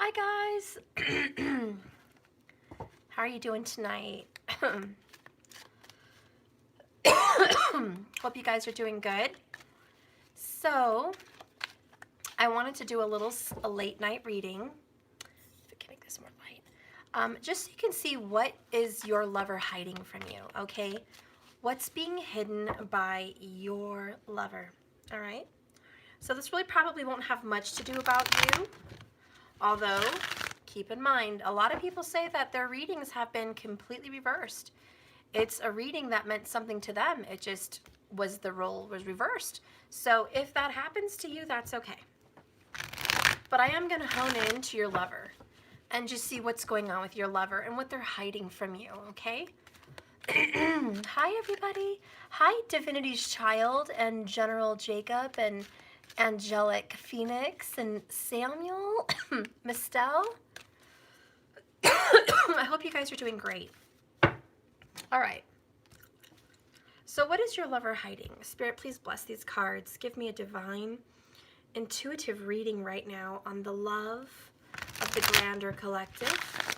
Hi guys. How are you doing tonight? Hope you guys are doing good. So, I wanted to do a late night reading. If I can make this more light. Just so you can see what is your lover hiding from you, okay? What's being hidden by your lover, all right? So this really probably won't have much to do about you, although keep in mind, a lot of people say that their readings have been completely reversed. It's a reading that meant something to them. It just was, the role was reversed. So if that happens to you, that's okay. But I am going to hone in to your lover and just see what's going on with your lover and what they're hiding from you, okay? Hi, everybody. Hi, Divinity's Child and General Jacob and Angelic Phoenix and Samuel, Mistel. I hope you guys are doing great. All right. So what is your lover hiding? Spirit, please bless these cards. Give me a divine, intuitive reading right now on the love of the grander collective.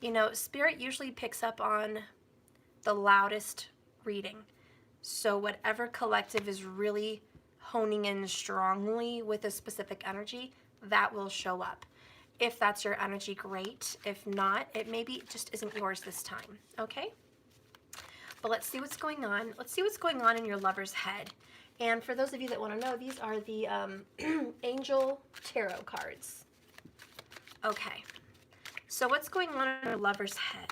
You know, Spirit usually picks up on the loudest reading. So whatever collective is really honing in strongly with a specific energy, that will show up. If that's your energy, great. If not, it maybe just isn't yours this time, okay? But let's see what's going on. Let's see what's going on in your lover's head. And for those of you that want to know, these are the Angel Tarot cards. Okay, so what's going on in your lover's head?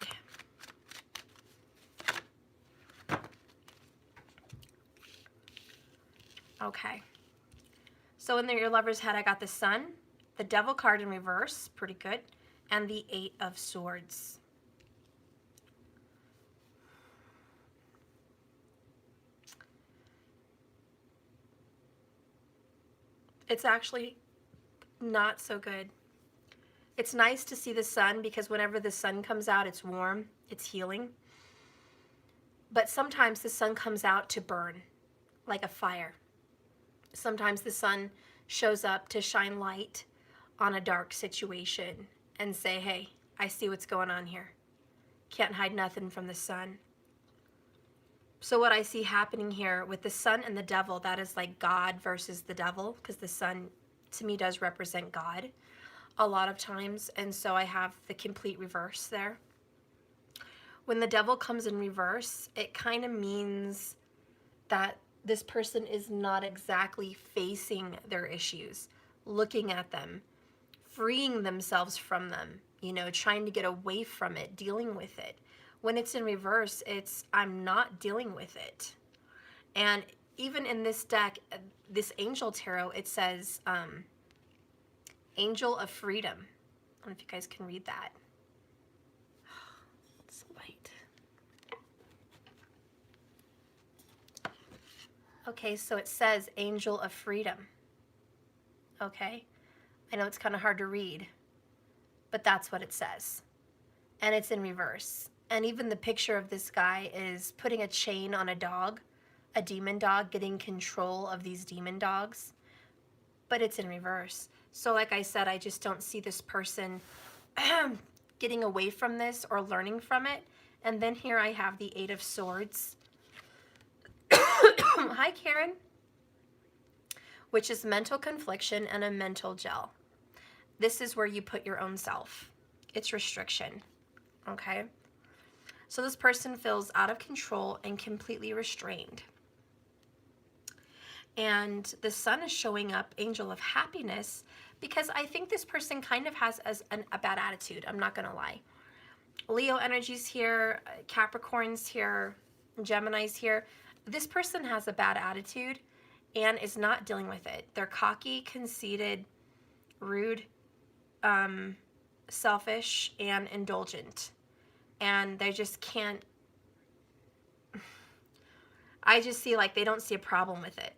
Okay, so in your lover's head, I got the Sun, the Devil card in reverse, pretty good, and the Eight of Swords. It's actually not so good. It's nice to see the sun because whenever the sun comes out, it's warm, it's healing. But sometimes the sun comes out to burn, like a fire. Sometimes the sun shows up to shine light on a dark situation and say, hey, I see what's going on here. Can't hide nothing from the sun. So what I see happening here with the sun and the devil, that is like God versus the devil, because the sun to me does represent God a lot of times. And so I have the complete reverse there. When the devil comes in reverse, it kind of means that this person is not exactly facing their issues, looking at them, freeing themselves from them, you know, trying to get away from it, dealing with it. When it's in reverse, it's I'm not dealing with it. And even in this deck, this Angel Tarot, it says Angel of Freedom. I don't know if you guys can read that. It's light. Okay, so it says Angel of Freedom. Okay, I know it's kind of hard to read, but that's what it says. And it's in reverse. And even the picture of this guy is putting a chain on a dog, a demon dog, getting control of these demon dogs, but it's in reverse. So like I said, I just don't see this person getting away from this or learning from it. And then here I have the Eight of Swords. Hi, Karen. Which is mental confliction and a mental gel. This is where you put your own self. It's restriction, okay? So this person feels out of control and completely restrained. And the sun is showing up, Angel of Happiness, because I think this person kind of has a bad attitude. I'm not going to lie. Leo energy's here, Capricorn's here, Gemini's here. This person has a bad attitude and is not dealing with it. They're cocky, conceited, rude, selfish, and indulgent. And they just can't, I just see like they don't see a problem with it.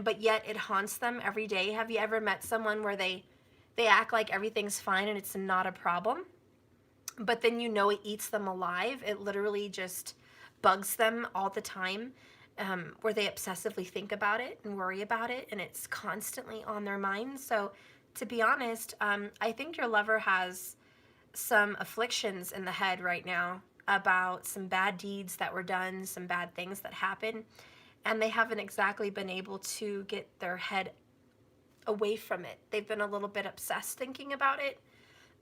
But yet it haunts them every day. Have you ever met someone where they act like everything's fine and it's not a problem? But then you know it eats them alive. It literally just bugs them all the time, where they obsessively think about it and worry about it, and it's constantly on their mind. So to be honest, I think your lover has some afflictions in the head right now about some bad deeds that were done, some bad things that happened, and they haven't exactly been able to get their head away from it. They've been a little bit obsessed thinking about it,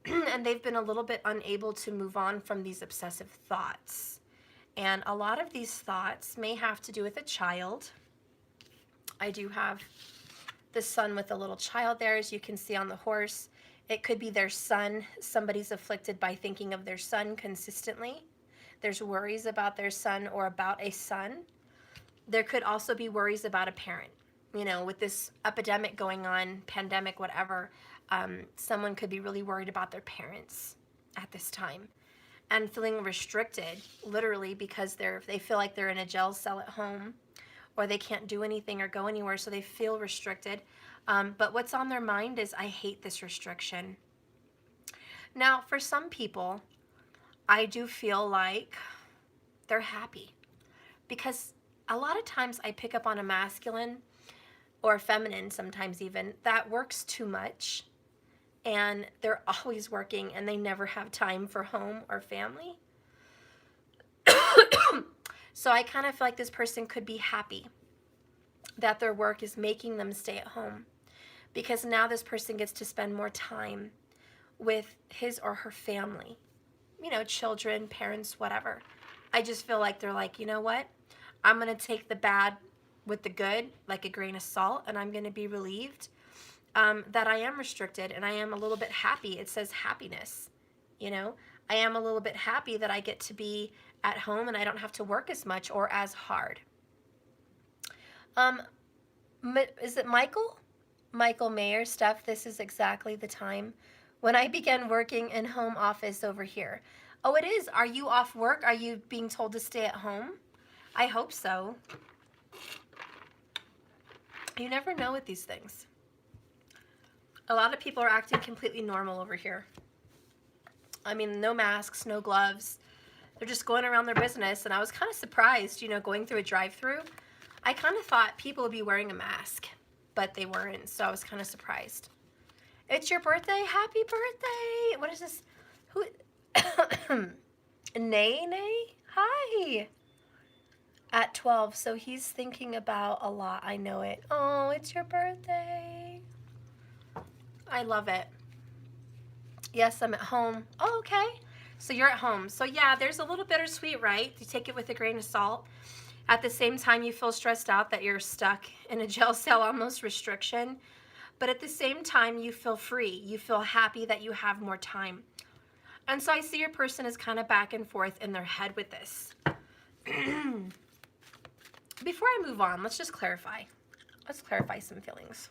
and they've been a little bit unable to move on from these obsessive thoughts. And a lot of these thoughts may have to do with a child. I do have the sun with a little child there, as you can see on the horse. It could be their son. Somebody's afflicted by thinking of their son consistently. There's worries about their son or about a son. There could also be worries about a parent. You know, with this epidemic going on, pandemic, whatever, someone could be really worried about their parents at this time and feeling restricted, literally, because they feel like they're in a jail cell at home, or they can't do anything or go anywhere, so they feel restricted. But what's on their mind is, I hate this restriction. Now, for some people, I do feel like they're happy, because a lot of times I pick up on a masculine or feminine, sometimes even, that works too much, and they're always working and they never have time for home or family. So I kind of feel like this person could be happy that their work is making them stay at home, because now this person gets to spend more time with his or her family, you know, children, parents, whatever. I just feel like they're like, you know what? I'm going to take the bad with the good, like a grain of salt, and I'm going to be relieved that I am restricted, and I am a little bit happy. It says happiness, you know? I am a little bit happy that I get to be at home and I don't have to work as much or as hard. Is it Michael? Michael Mayer, Steph, this is exactly the time when I began working in home office over here. Oh, it is. Are you off work? Are you being told to stay at home? I hope so. You never know with these things. A lot of people are acting completely normal over here. I mean, no masks, no gloves. They're just going around their business, and I was kind of surprised, you know, going through a drive-through. I kind of thought people would be wearing a mask, but they weren't, so I was kind of surprised. It's your birthday? Happy birthday! What is this? Who? Nay? Hi! At 12, so he's thinking about a lot. I know it. Oh, it's your birthday. I love it. Yes, I'm at home. Oh, okay. So you're at home. So yeah, there's a little bittersweet, right? You take it with a grain of salt. At the same time, you feel stressed out that you're stuck in a jail cell, almost restriction. But at the same time, you feel free. You feel happy that you have more time. And so I see your person is kind of back and forth in their head with this. Before I move on, let's just clarify. Let's clarify some feelings.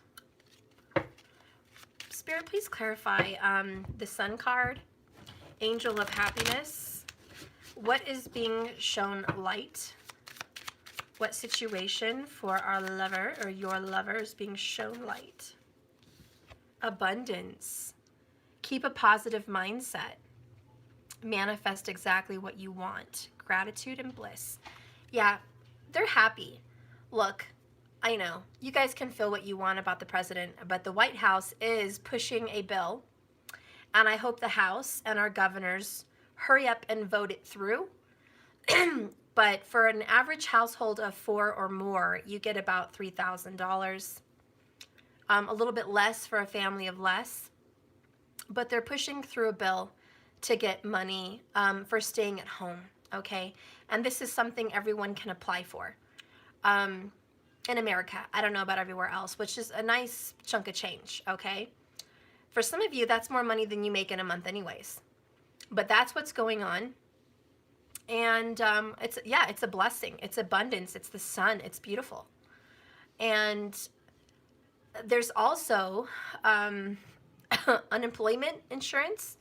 Spirit, please clarify the Sun card, Angel of Happiness. What is being shown light? What situation for our lover or your lover is being shown light? Abundance. Keep a positive mindset. Manifest exactly what you want. Gratitude and bliss. Yeah, they're happy. Look, I know, you guys can feel what you want about the president, but the White House is pushing a bill, and I hope the House and our governors hurry up and vote it through. But for an average household of 4 or more, you get about $3,000. A little bit less for a family of less. But they're pushing through a bill to get money for staying at home, okay? And this is something everyone can apply for in America. I don't know about everywhere else, which is a nice chunk of change, okay? For some of you, that's more money than you make in a month anyways. But that's what's going on. And it's a blessing. It's abundance. It's the sun. It's beautiful. And there's also unemployment insurance.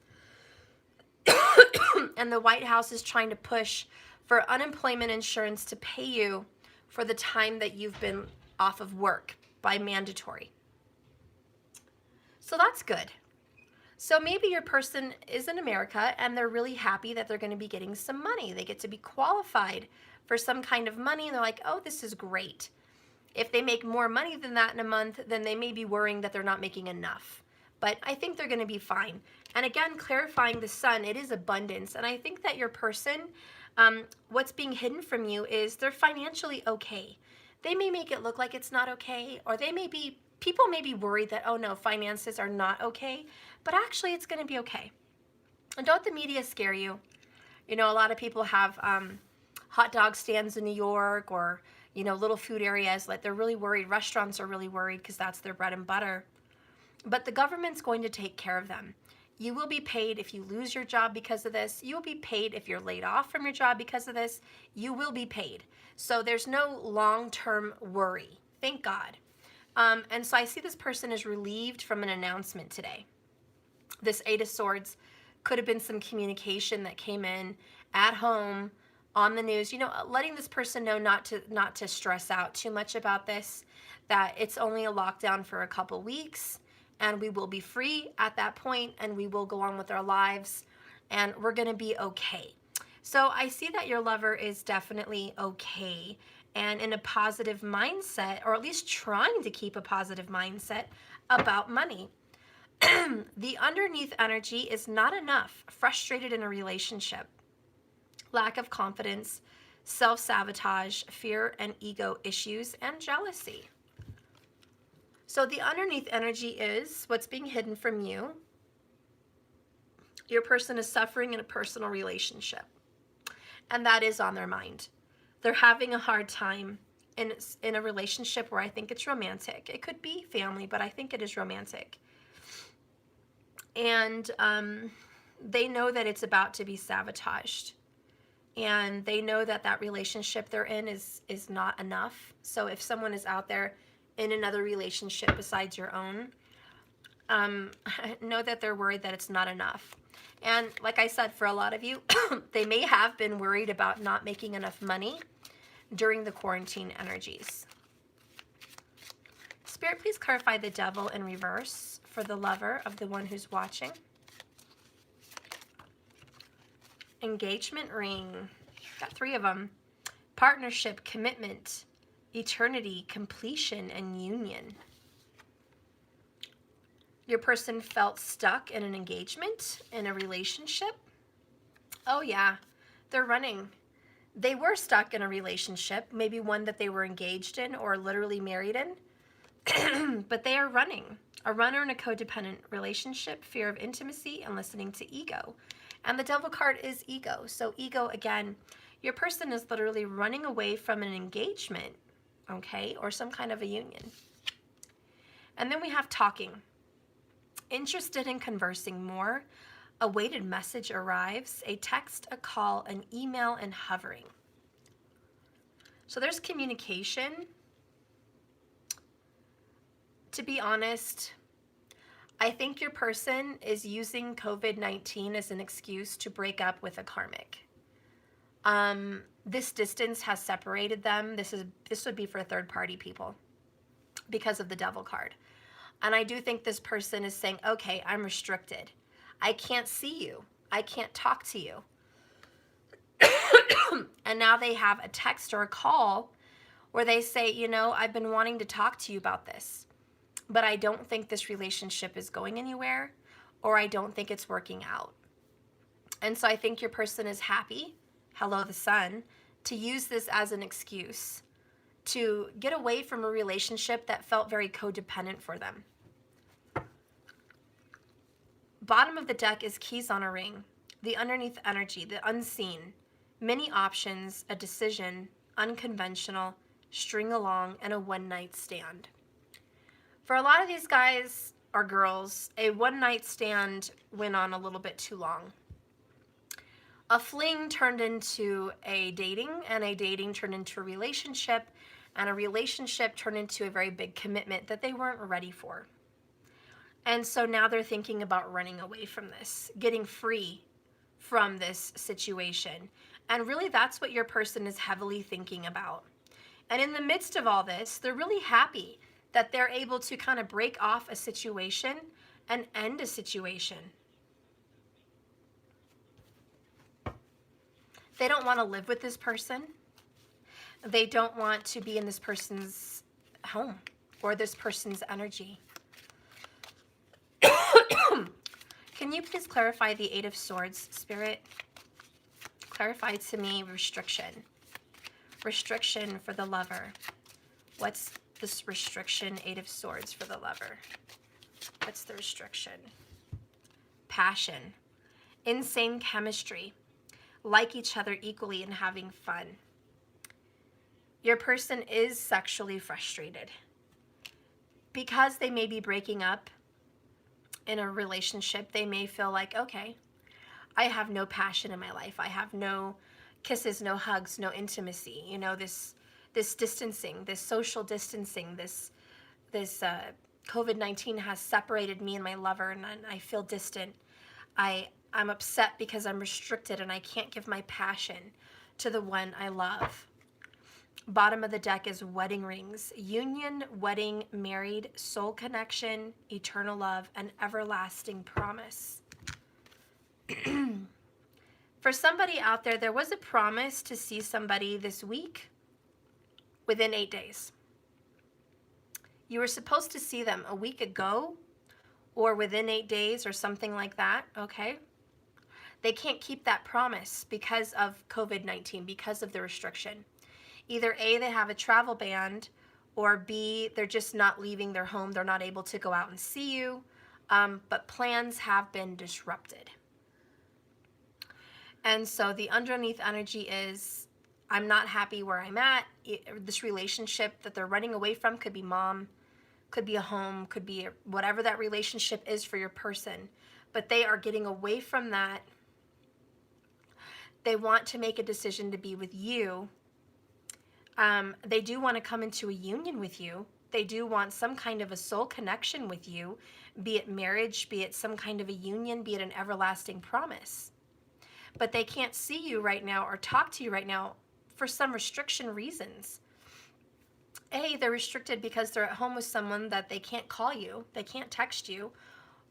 And the White House is trying to push for unemployment insurance to pay you for the time that you've been off of work by mandatory. So that's good. So maybe your person is in America and they're really happy that they're going to be getting some money. They get to be qualified for some kind of money, and they're like, oh, this is great. If they make more money than that in a month, then they may be worrying that they're not making enough. but I think they're going to be fine. And again, clarifying the sun, it is abundance. And I think that your person, what's being hidden from you is they're financially okay. They may make it look like it's not okay, or people may be worried that, oh no, finances are not okay, but actually it's going to be okay. And don't the media scare you. You know, a lot of people have hot dog stands in New York, or, you know, little food areas, like they're really worried. Restaurants are really worried because that's their bread and butter. But the government's going to take care of them. You will be paid if you lose your job because of this. You will be paid if you're laid off from your job because of this. You will be paid. So there's no long-term worry. Thank God. And so I see this person is relieved from an announcement today. This Eight of Swords could have been some communication that came in at home, on the news, you know, letting this person know not to stress out too much about this, that it's only a lockdown for a couple weeks, and we will be free at that point, and we will go on with our lives, and we're going to be okay. So I see that your lover is definitely okay and in a positive mindset, or at least trying to keep a positive mindset about money. The underneath energy is not enough, frustrated in a relationship, lack of confidence, self-sabotage, fear and ego issues, and jealousy. So the underneath energy is what's being hidden from you. Your person is suffering in a personal relationship, and that is on their mind. They're having a hard time in a relationship where I think it's romantic. It could be family, but I think it is romantic. And they know that it's about to be sabotaged. And they know that that relationship they're in is not enough. So if someone is out there in another relationship besides your own, know that they're worried that it's not enough. And like I said, for a lot of you, they may have been worried about not making enough money during the quarantine energies. Spirit, please clarify the devil in reverse for the lover of the one who's watching. Engagement ring. Got 3 of them. Partnership, commitment, eternity, completion, and union. Your person felt stuck in an engagement, in a relationship. Oh yeah, they're running. They were stuck in a relationship, maybe one that they were engaged in or literally married in, but they are running. A runner in a codependent relationship, fear of intimacy, and listening to ego. And the devil card is ego. So ego, again, your person is literally running away from an engagement, okay, or some kind of a union. And then we have talking. Interested in conversing more. A weighted message arrives. A text, a call, an email, and hovering. So there's communication. To be honest, I think your person is using COVID-19 as an excuse to break up with a karmic. This distance has separated them. This would be for third-party people because of the devil card. And I do think this person is saying, okay, I'm restricted. I can't see you. I can't talk to you. And now they have a text or a call where they say, you know, I've been wanting to talk to you about this, but I don't think this relationship is going anywhere, or I don't think it's working out. And so I think your person is happy, hello the sun, to use this as an excuse to get away from a relationship that felt very codependent for them. Bottom of the deck is keys on a ring, the underneath energy, the unseen, many options, a decision, unconventional, string along, and a one-night stand. For a lot of these guys or girls, a one-night stand went on a little bit too long. A fling turned into a dating, and a dating turned into a relationship, and a relationship turned into a very big commitment that they weren't ready for. And so now they're thinking about running away from this, getting free from this situation. And really that's what your person is heavily thinking about. And in the midst of all this, they're really happy that they're able to kind of break off a situation and end a situation. They don't want to live with this person. They don't want to be in this person's home or this person's energy. Can you please clarify the Eight of Swords, Spirit? Clarify to me restriction. Restriction for the lover. What's this restriction, Eight of Swords, for the lover? What's the restriction? Passion. Insane chemistry. Like each other equally and having fun. Your person is sexually frustrated. Because they may be breaking up in a relationship, they may feel like, okay, I have no passion in my life. I have no kisses, no hugs, no intimacy. You know, this distancing, this social distancing, this COVID-19 has separated me and my lover, and I feel distant. I'm upset because I'm restricted and I can't give my passion to the one I love. Bottom of the deck is wedding rings. Union, wedding, married, soul connection, eternal love, and everlasting promise. For somebody out there, there was a promise to see somebody this week within 8 days. You were supposed to see them a week ago or within 8 days or something like that, okay? They can't keep that promise because of COVID-19, because of the restriction. Either A, they have a travel ban, or B, they're just not leaving their home. They're not able to go out and see you, but plans have been disrupted. And so the underneath energy is, I'm not happy where I'm at. This relationship that they're running away from could be mom, could be a home, could be whatever that relationship is for your person. But they are getting away from that. They want to make a decision to be with you. They do want to come into a union with you. They do want some kind of a soul connection with you, be it marriage, be it some kind of a union, be it an everlasting promise. But they can't see you right now or talk to you right now for some restriction reasons. A, they're restricted because they're at home with someone that they can't call you, they can't text you,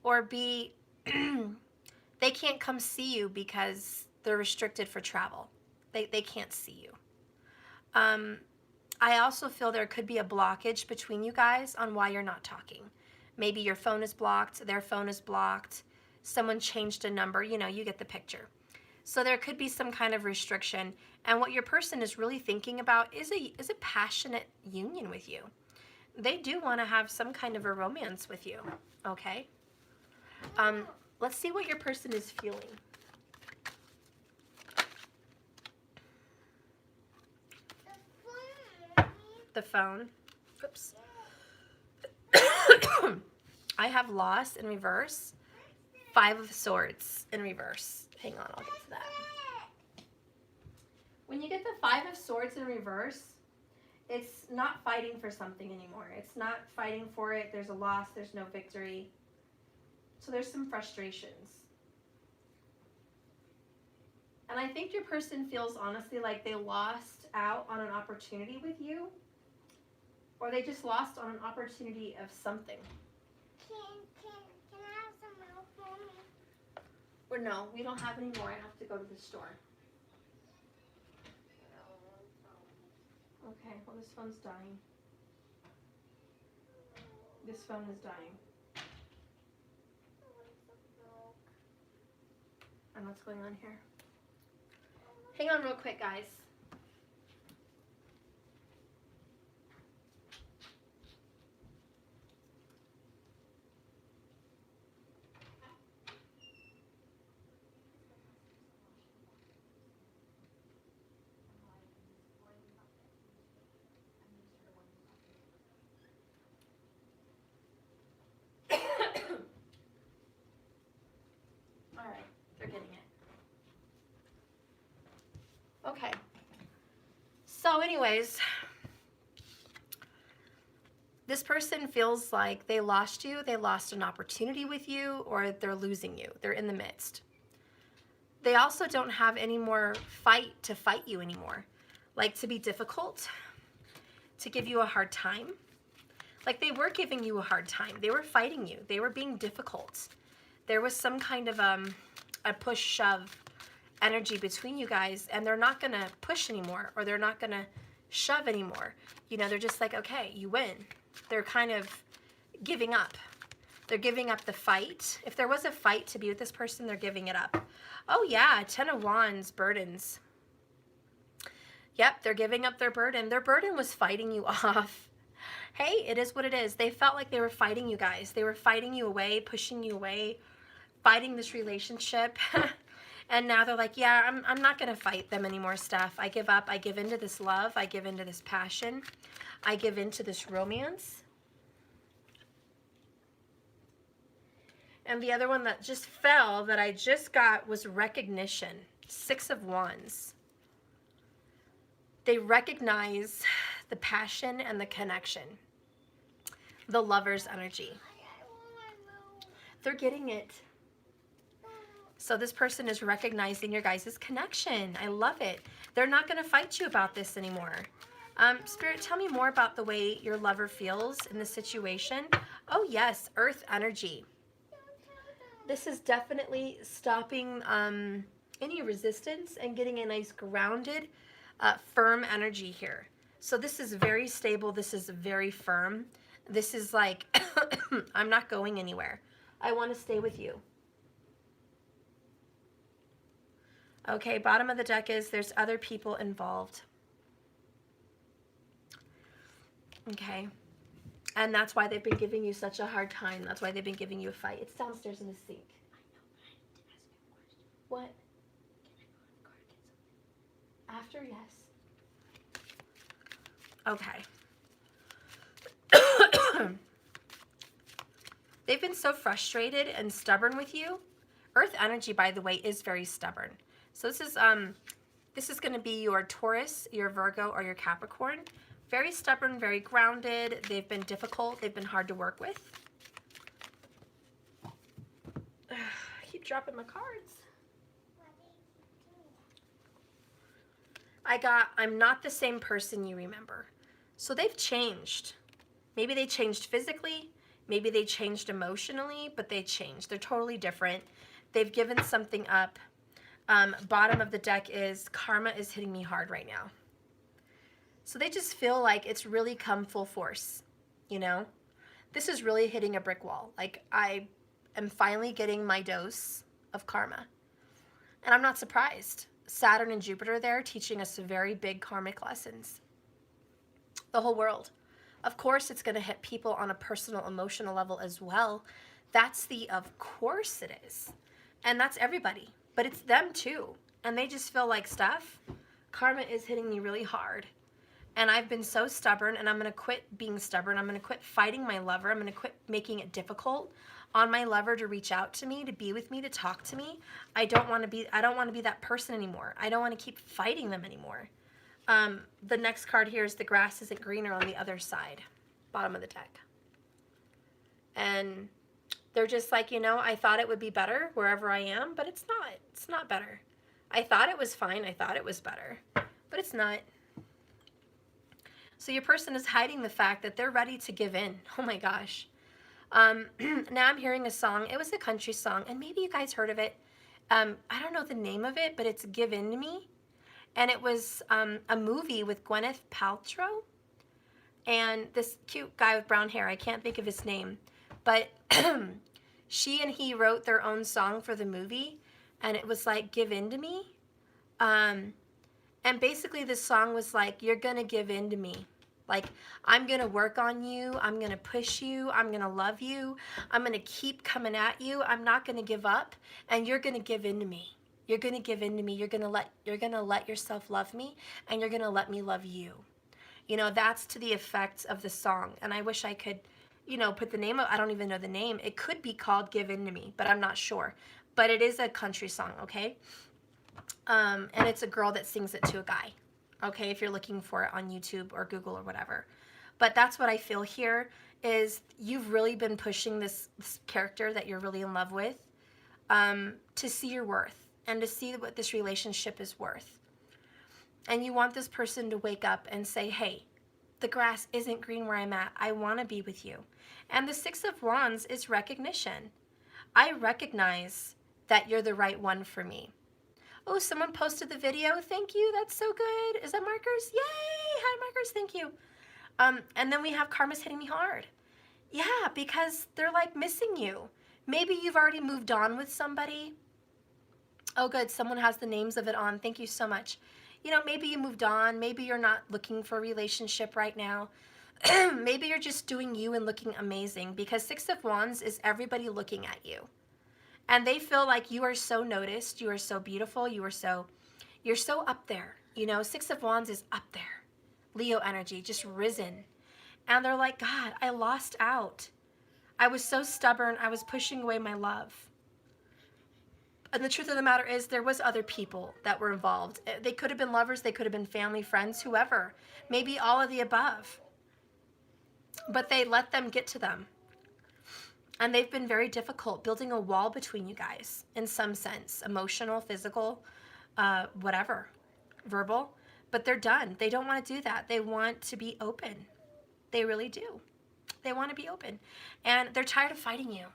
or B, they can't come see you because they're restricted for travel. They can't see you. I also feel there could be a blockage between you guys on why you're not talking. Maybe your phone is blocked, their phone is blocked, someone changed a number, you know, you get the picture. So there could be some kind of restriction, and what your person is really thinking about is a passionate union with you. They do want to have some kind of a romance with you, okay? Let's see what your person is feeling. The phone. Oops. I have lost in reverse. 5 of Swords in reverse. Hang on, I'll get to that. When you get the 5 of Swords in reverse, it's not fighting for something anymore. It's not fighting for it. There's a loss. There's no victory. So there's some frustrations. And I think your person feels honestly like they lost out on an opportunity with you, or they just lost on an opportunity of something. Can I have some milk for me? Or no, we don't have any more. I have to go to the store. Okay, well this phone's dying. This phone is dying. And what's going on here? Hang on real quick, guys. All right, they're getting it. Okay. So anyways, this person feels like they lost you, they lost an opportunity with you, or they're losing you. They're in the midst. They also don't have any more fight to fight you anymore. Like to be difficult, to give you a hard time. Like they were giving you a hard time. They were fighting you. They were being difficult. There was some kind of a push-shove energy between you guys, and they're not going to push anymore, or they're not going to shove anymore. You know, they're just like, okay, you win. They're kind of giving up. They're giving up the fight. If there was a fight to be with this person, they're giving it up. Oh yeah, 10 of Wands, burdens. Yep, they're giving up their burden. Their burden was fighting you off. Hey, it is what it is. They felt like they were fighting you guys. They were fighting you away, pushing you away, fighting this relationship. And now they're like, yeah, I'm not going to fight them anymore, Steph. I give up. I give into this love. I give into this passion. I give into this romance. And the other one that just fell that I just got was recognition. 6 of Wands. They recognize the passion and the connection. The lover's energy. They're getting it. So this person is recognizing your guys' connection. I love it. They're not going to fight you about this anymore. Spirit, tell me more about the way your lover feels in this situation. Oh yes, earth energy. This is definitely stopping any resistance and getting a nice grounded, firm energy here. So this is very stable. This is very firm. This is like, I'm not going anywhere. I want to stay with you. Okay, bottom of the deck is there's other people involved. Okay. And that's why they've been giving you such a hard time. That's why they've been giving you a fight. It's downstairs in the sink. What? After, yes. Okay. They've been so frustrated and stubborn with you. Earth energy, by the way, is very stubborn. So this is going to be your Taurus, your Virgo, or your Capricorn. Very stubborn, very grounded. They've been difficult. They've been hard to work with. I keep dropping my cards. I'm not the same person you remember. So they've changed. Maybe they changed physically. Maybe they changed emotionally, but they changed. They're totally different. They've given something up. Bottom of the deck is karma is hitting me hard right now. So they just feel like it's really come full force, you know? This is really hitting a brick wall. Like I am finally getting my dose of karma. And I'm not surprised. Saturn and Jupiter there teaching us very big karmic lessons. The whole world. Of course, it's going to hit people on a personal, emotional level as well. That's the of course it is. And that's everybody. But it's them too. And they just feel like, Steph, karma is hitting me really hard. And I've been so stubborn, and I'm going to quit being stubborn. I'm going to quit fighting my lover. I'm going to quit making it difficult on my lover to reach out to me, to be with me, to talk to me. I don't want to be that person anymore. I don't want to keep fighting them anymore. The next card here is the grass isn't greener on the other side, bottom of the deck. And they're just like, you know, I thought it would be better wherever I am, but it's not. It's not better. I thought it was fine. I thought it was better, but it's not. So your person is hiding the fact that they're ready to give in. Oh my gosh. Now I'm hearing a song. It was a country song, and maybe you guys heard of it. I don't know the name of it, but it's Give In to Me. And it was a movie with Gwyneth Paltrow and this cute guy with brown hair. I can't think of his name. But she and he wrote their own song for the movie, and it was like, Give In to Me. And basically this song was like, you're going to give in to me. Like, I'm going to work on you. I'm going to push you. I'm going to love you. I'm going to keep coming at you. I'm not going to give up. And you're going to give in to me. You're going to give in to me. You're going to let yourself love me, and you're going to let me love you. You know, that's to the effect of the song. And I wish I could, you know, put the name of, I don't even know the name. It could be called Give In to Me, but I'm not sure. But it is a country song, okay? And it's a girl that sings it to a guy. Okay, if you're looking for it on YouTube or Google or whatever. But that's what I feel here is you've really been pushing this character that you're really in love with to see your worth and to see what this relationship is worth. And you want this person to wake up and say, hey, the grass isn't green where I'm at. I want to be with you. And the 6 of Wands is recognition. I recognize that you're the right one for me. Oh, someone posted the video. Thank you. That's so good. Is that Markers? Yay. Hi, Markers. Thank you. And then we have karma's hitting me hard. Yeah, because they're like missing you. Maybe you've already moved on with somebody. Oh, good. Someone has the names of it on. Thank you so much. You know, maybe you moved on. Maybe you're not looking for a relationship right now. Maybe you're just doing you and looking amazing, because Six of Wands is everybody looking at you. And they feel like you are so noticed. You are so beautiful. You're so up there. You know, Six of Wands is up there. Leo energy, just risen. And they're like, God, I lost out. I was so stubborn. I was pushing away my love. And the truth of the matter is, there was other people that were involved. They could have been lovers. They could have been family, friends, whoever. Maybe all of the above. But they let them get to them. And they've been very difficult, building a wall between you guys in some sense. Emotional, physical, whatever. Verbal. But they're done. They don't want to do that. They want to be open. They really do. They want to be open. And they're tired of fighting you.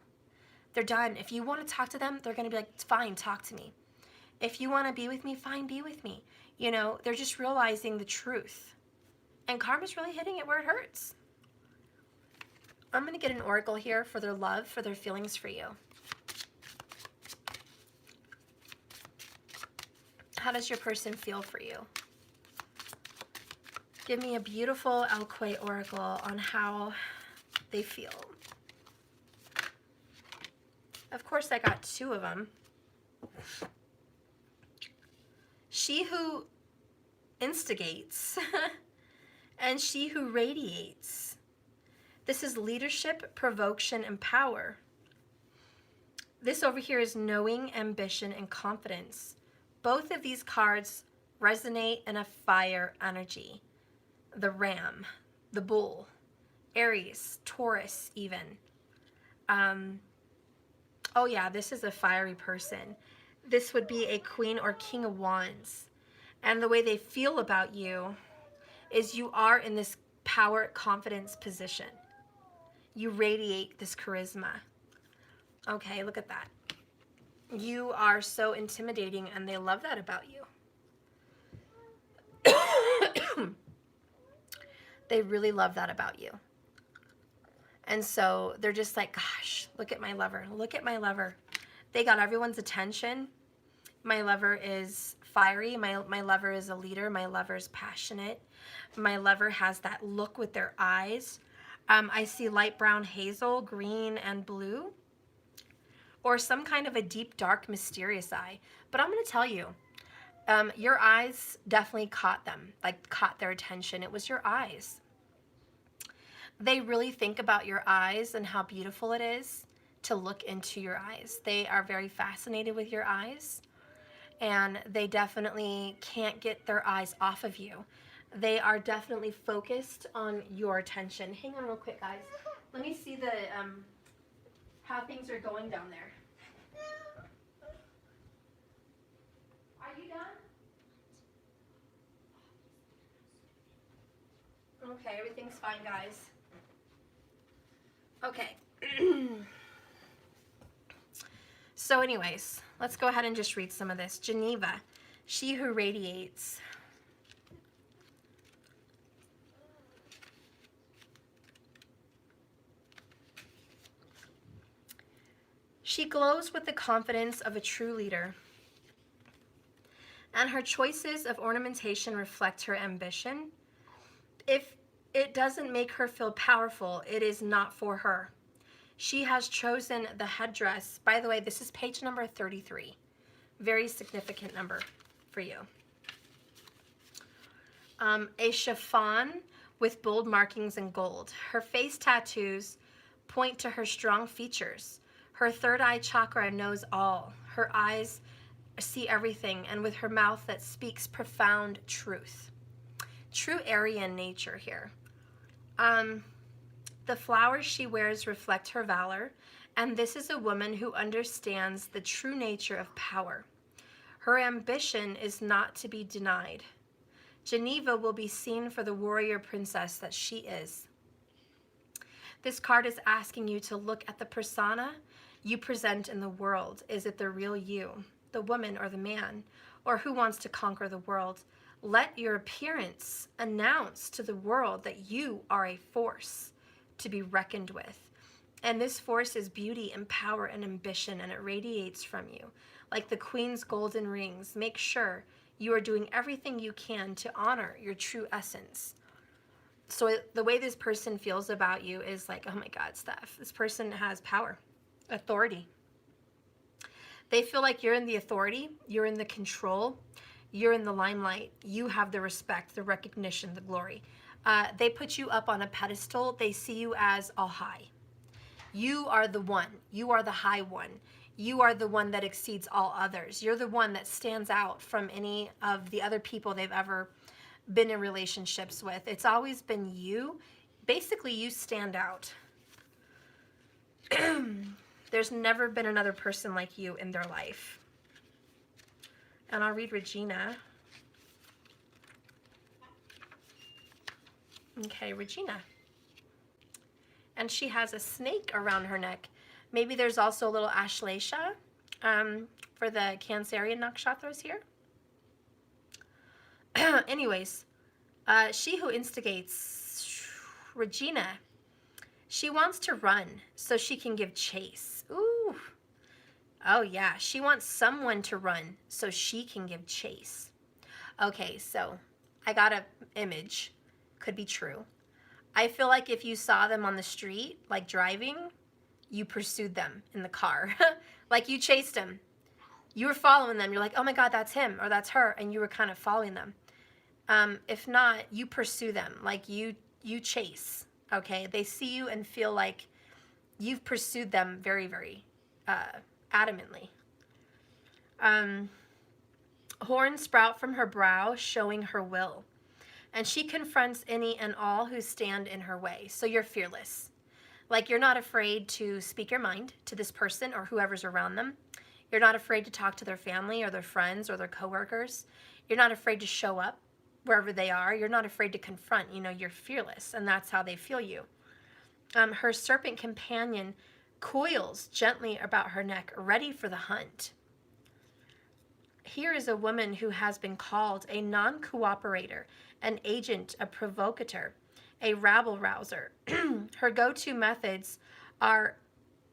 They're done. If you want to talk to them, they're going to be like, fine, talk to me. If you want to be with me, fine, be with me. You know, they're just realizing the truth. And karma's really hitting it where it hurts. I'm going to get an oracle here for their love, for their feelings for you. How does your person feel for you? Give me a beautiful Alquay oracle on how they feel. Of course, I got two of them. She who instigates and she who radiates. This is leadership, provocation, and power. This over here is knowing, ambition, and confidence. Both of these cards resonate in a fire energy. The ram, the bull, Aries, Taurus even. Oh yeah, this is a fiery person. This would be a queen or king of wands. And the way they feel about you is you are in this power, confidence position. You radiate this charisma. Okay, look at that. You are so intimidating, and they love that about you. They really love that about you. And so they're just like, gosh, look at my lover. Look at my lover. They got everyone's attention. My lover is fiery. My lover is a leader. My lover is passionate. My lover has that look with their eyes. I see light brown, hazel, green, and blue. Or some kind of a deep, dark, mysterious eye. But I'm going to tell you, your eyes definitely caught them, like caught their attention. It was your eyes. They really think about your eyes and how beautiful it is to look into your eyes. They are very fascinated with your eyes, and they definitely can't get their eyes off of you. They are definitely focused on your attention. Hang on real quick, guys. Let me see the how things are going down there. Are you done? Okay, everything's fine, guys. Okay. So anyways, let's go ahead and just read some of this. Geneva, she who radiates. She glows with the confidence of a true leader, and her choices of ornamentation reflect her ambition. If it doesn't make her feel powerful, it is not for her. She has chosen the headdress. By the way, this is page number 33. Very significant number for you. A chiffon with bold markings in gold. Her face tattoos point to her strong features. Her third eye chakra knows all. Her eyes see everything, and with her mouth that speaks profound truth. True Aryan nature here. The flowers she wears reflect her valor, and this is a woman who understands the true nature of power. Her ambition is not to be denied. Geneva will be seen for the warrior princess that she is. This card is asking you to look at the persona you present in the world. Is it the real you, the woman or the man, or who wants to conquer the world? Let your appearance announce to the world that you are a force to be reckoned with. And this force is beauty and power and ambition, and it radiates from you. Like the queen's golden rings, make sure you are doing everything you can to honor your true essence. So the way this person feels about you is like, oh my God, Steph, this person has power, authority. They feel like you're in the authority, you're in the control, you're in the limelight, you have the respect, the recognition, the glory. They put you up on a pedestal. They see you as all high. You are the one. You are the high one. You are the one that exceeds all others. You're the one that stands out from any of the other people they've ever been in relationships with. It's always been you. Basically, you stand out. There's never been another person like you in their life. And I'll read Regina. Okay, Regina. And she has a snake around her neck. Maybe there's also a little Ashlesha for the Cancerian nakshatras here. Anyways, she who instigates, Regina, she wants to run so she can give chase. Ooh. Oh yeah, she wants someone to run so she can give chase. Okay, so I got an image. Could be true. I feel like if you saw them on the street, like driving, you pursued them in the car. Like you chased them. You were following them. You're like, oh my God, that's him or that's her. And you were kind of following them. If not, you pursue them. Like you chase. Okay. They see you and feel like you've pursued them very, very adamantly. Horns sprout from her brow, showing her will. And she confronts any and all who stand in her way. So you're fearless. Like you're not afraid to speak your mind to this person or whoever's around them. You're not afraid to talk to their family or their friends or their coworkers. You're not afraid to show up wherever they are. You're not afraid to confront. You're fearless, and that's how they feel you. Her serpent companion coils gently about her neck, ready for the hunt. Here is a woman who has been called a non-cooperator, an agent, a provocateur, a rabble-rouser. Her go-to methods are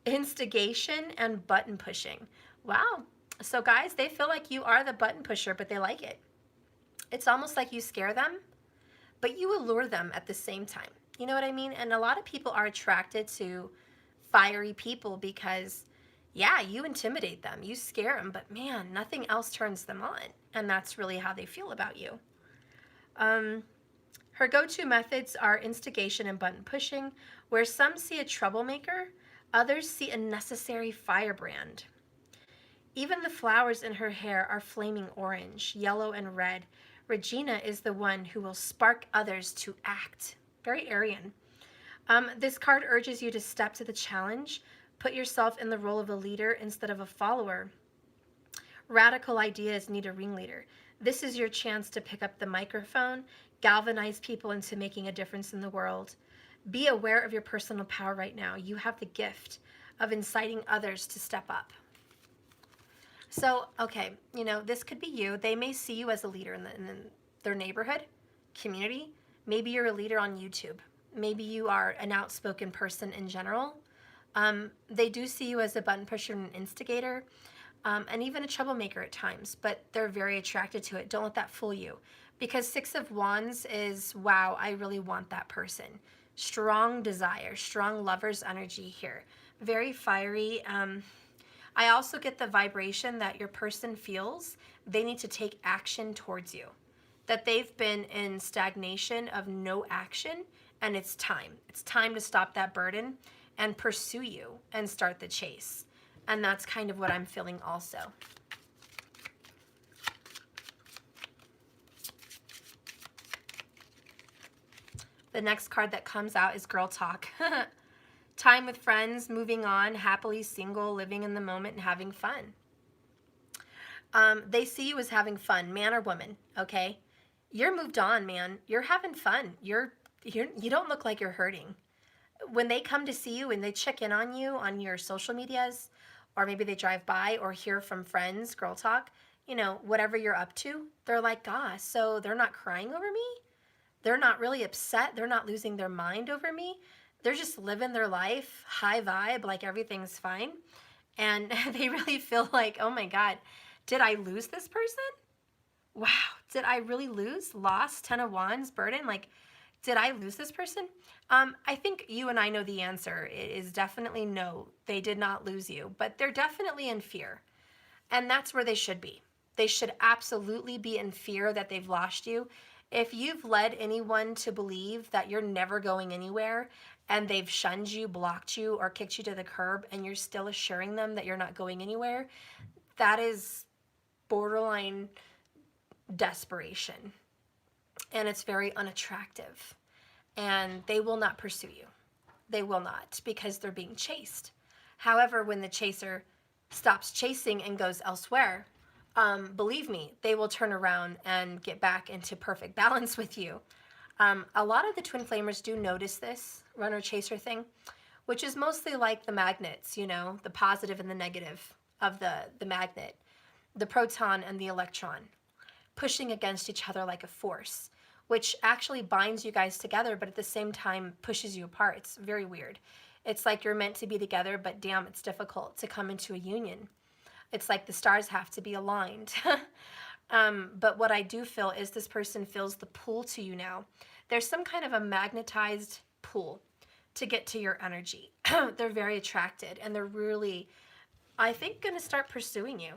instigation and button pushing. Wow. So guys, they feel like you are the button pusher, but they like it. It's almost like you scare them, but you allure them at the same time. You know what I mean? And a lot of people are attracted to fiery people because, yeah, you intimidate them, you scare them, but man, nothing else turns them on. And that's really how they feel about you. Her go-to methods are instigation and button pushing, where some see a troublemaker, others see a necessary firebrand. Even the flowers in her hair are flaming orange, yellow, and red. Regina is the one who will spark others to act. Very Aryan. This card urges you to step to the challenge, put yourself in the role of a leader instead of a follower. Radical ideas need a ringleader. This is your chance to pick up the microphone, galvanize people into making a difference in the world. Be aware of your personal power right now. You have the gift of inciting others to step up. So, okay, this could be you. They may see you as a leader in their neighborhood, community. Maybe you're a leader on YouTube. Maybe you are an outspoken person in general. They do see you as a button pusher and an instigator, and even a troublemaker at times, but they're very attracted to it. Don't let that fool you. Because Six of Wands is, wow, I really want that person. Strong desire, strong lover's energy here. Very fiery. I also get the vibration that your person feels they need to take action towards you. That they've been in stagnation of no action, and it's time. It's time to stop that burden and pursue you and start the chase. And that's kind of what I'm feeling also. The next card that comes out is Girl Talk. Time with friends, moving on, happily single, living in the moment, and having fun. They see you as having fun, man or woman, okay? You're moved on, man. You're having fun. You don't look like you're hurting. When they come to see you and they check in on you on your social medias, or maybe they drive by or hear from friends, Girl Talk, whatever you're up to, they're like, gosh, so they're not crying over me? They're not really upset. They're not losing their mind over me. they're just living their life, high vibe, like everything's fine. And they really feel like, oh my God, did I lose this person? Wow, did I really lose? Lost, 10 of Wands, burden? Like, did I lose this person? I think you and I know the answer. It is definitely no, they did not lose you, but they're definitely in fear. And that's where they should be. They should absolutely be in fear that they've lost you. If you've led anyone to believe that you're never going anywhere and they've shunned you, blocked you, or kicked you to the curb, and you're still assuring them that you're not going anywhere, that is borderline desperation. And it's very unattractive. And they will not pursue you. They will not, because they're being chased. However, when the chaser stops chasing and goes elsewhere, believe me, they will turn around and get back into perfect balance with you. A lot of the twin flamers do notice this runner chaser thing, which is mostly like the magnets, you know, the positive and the negative of the magnet, the proton and the electron, pushing against each other like a force, which actually binds you guys together, but at the same time pushes you apart. It's very weird. It's like you're meant to be together, but damn, it's difficult to come into a union. It's like the stars have to be aligned. But what I do feel is this person feels the pull to you now. There's some kind of a magnetized pull to get to your energy. They're very attracted, and they're really, I think, going to start pursuing you.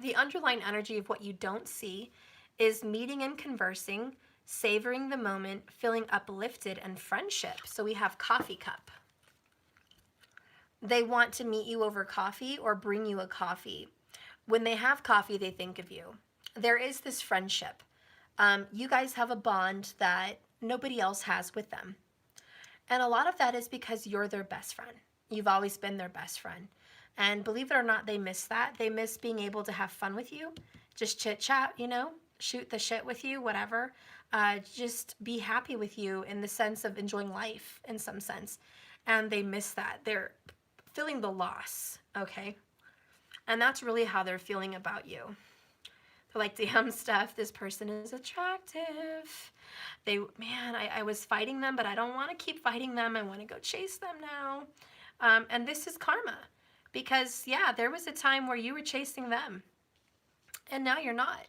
The underlying energy of what you don't see is meeting and conversing, savoring the moment, feeling uplifted, and friendship. So we have coffee cup. They want to meet you over coffee or bring you a coffee. When they have coffee, they think of you. There is this friendship. You guys have a bond that nobody else has with them. And a lot of that is because you're their best friend. You've always been their best friend. And believe it or not, they miss that. They miss being able to have fun with you. Just chit chat, you know, shoot the shit with you, whatever. Just be happy with you in the sense of enjoying life in some sense. And they miss that. They're feeling the loss, okay? And that's really how they're feeling about you. They're like, damn, Steph, this person is attractive. Man, I was fighting them, but I don't want to keep fighting them. I want to go chase them now. And this is karma. Because, yeah, there was a time where you were chasing them. And now you're not.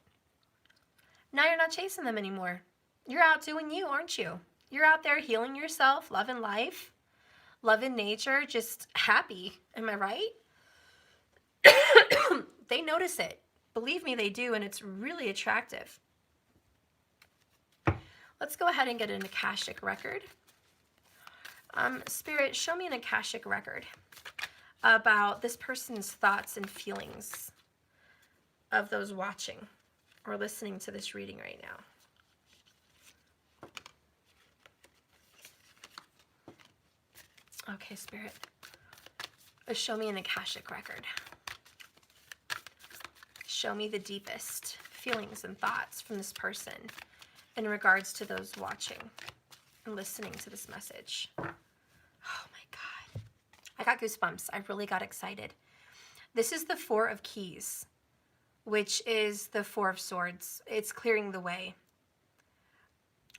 Now you're not chasing them anymore. You're out doing you, aren't you? You're out there healing yourself, loving life, loving nature, just happy. Am I right? They notice it. Believe me, they do, and it's really attractive. Let's go ahead and get an Akashic record. Spirit, show me an Akashic record about this person's thoughts and feelings of those watching or listening to this reading right now. Okay, Spirit. Show me an Akashic record. Show me the deepest feelings and thoughts from this person in regards to those watching and listening to this message. Oh my God. I got goosebumps. I really got excited. This is the Four of Keys, which is the Four of Swords. It's clearing the way.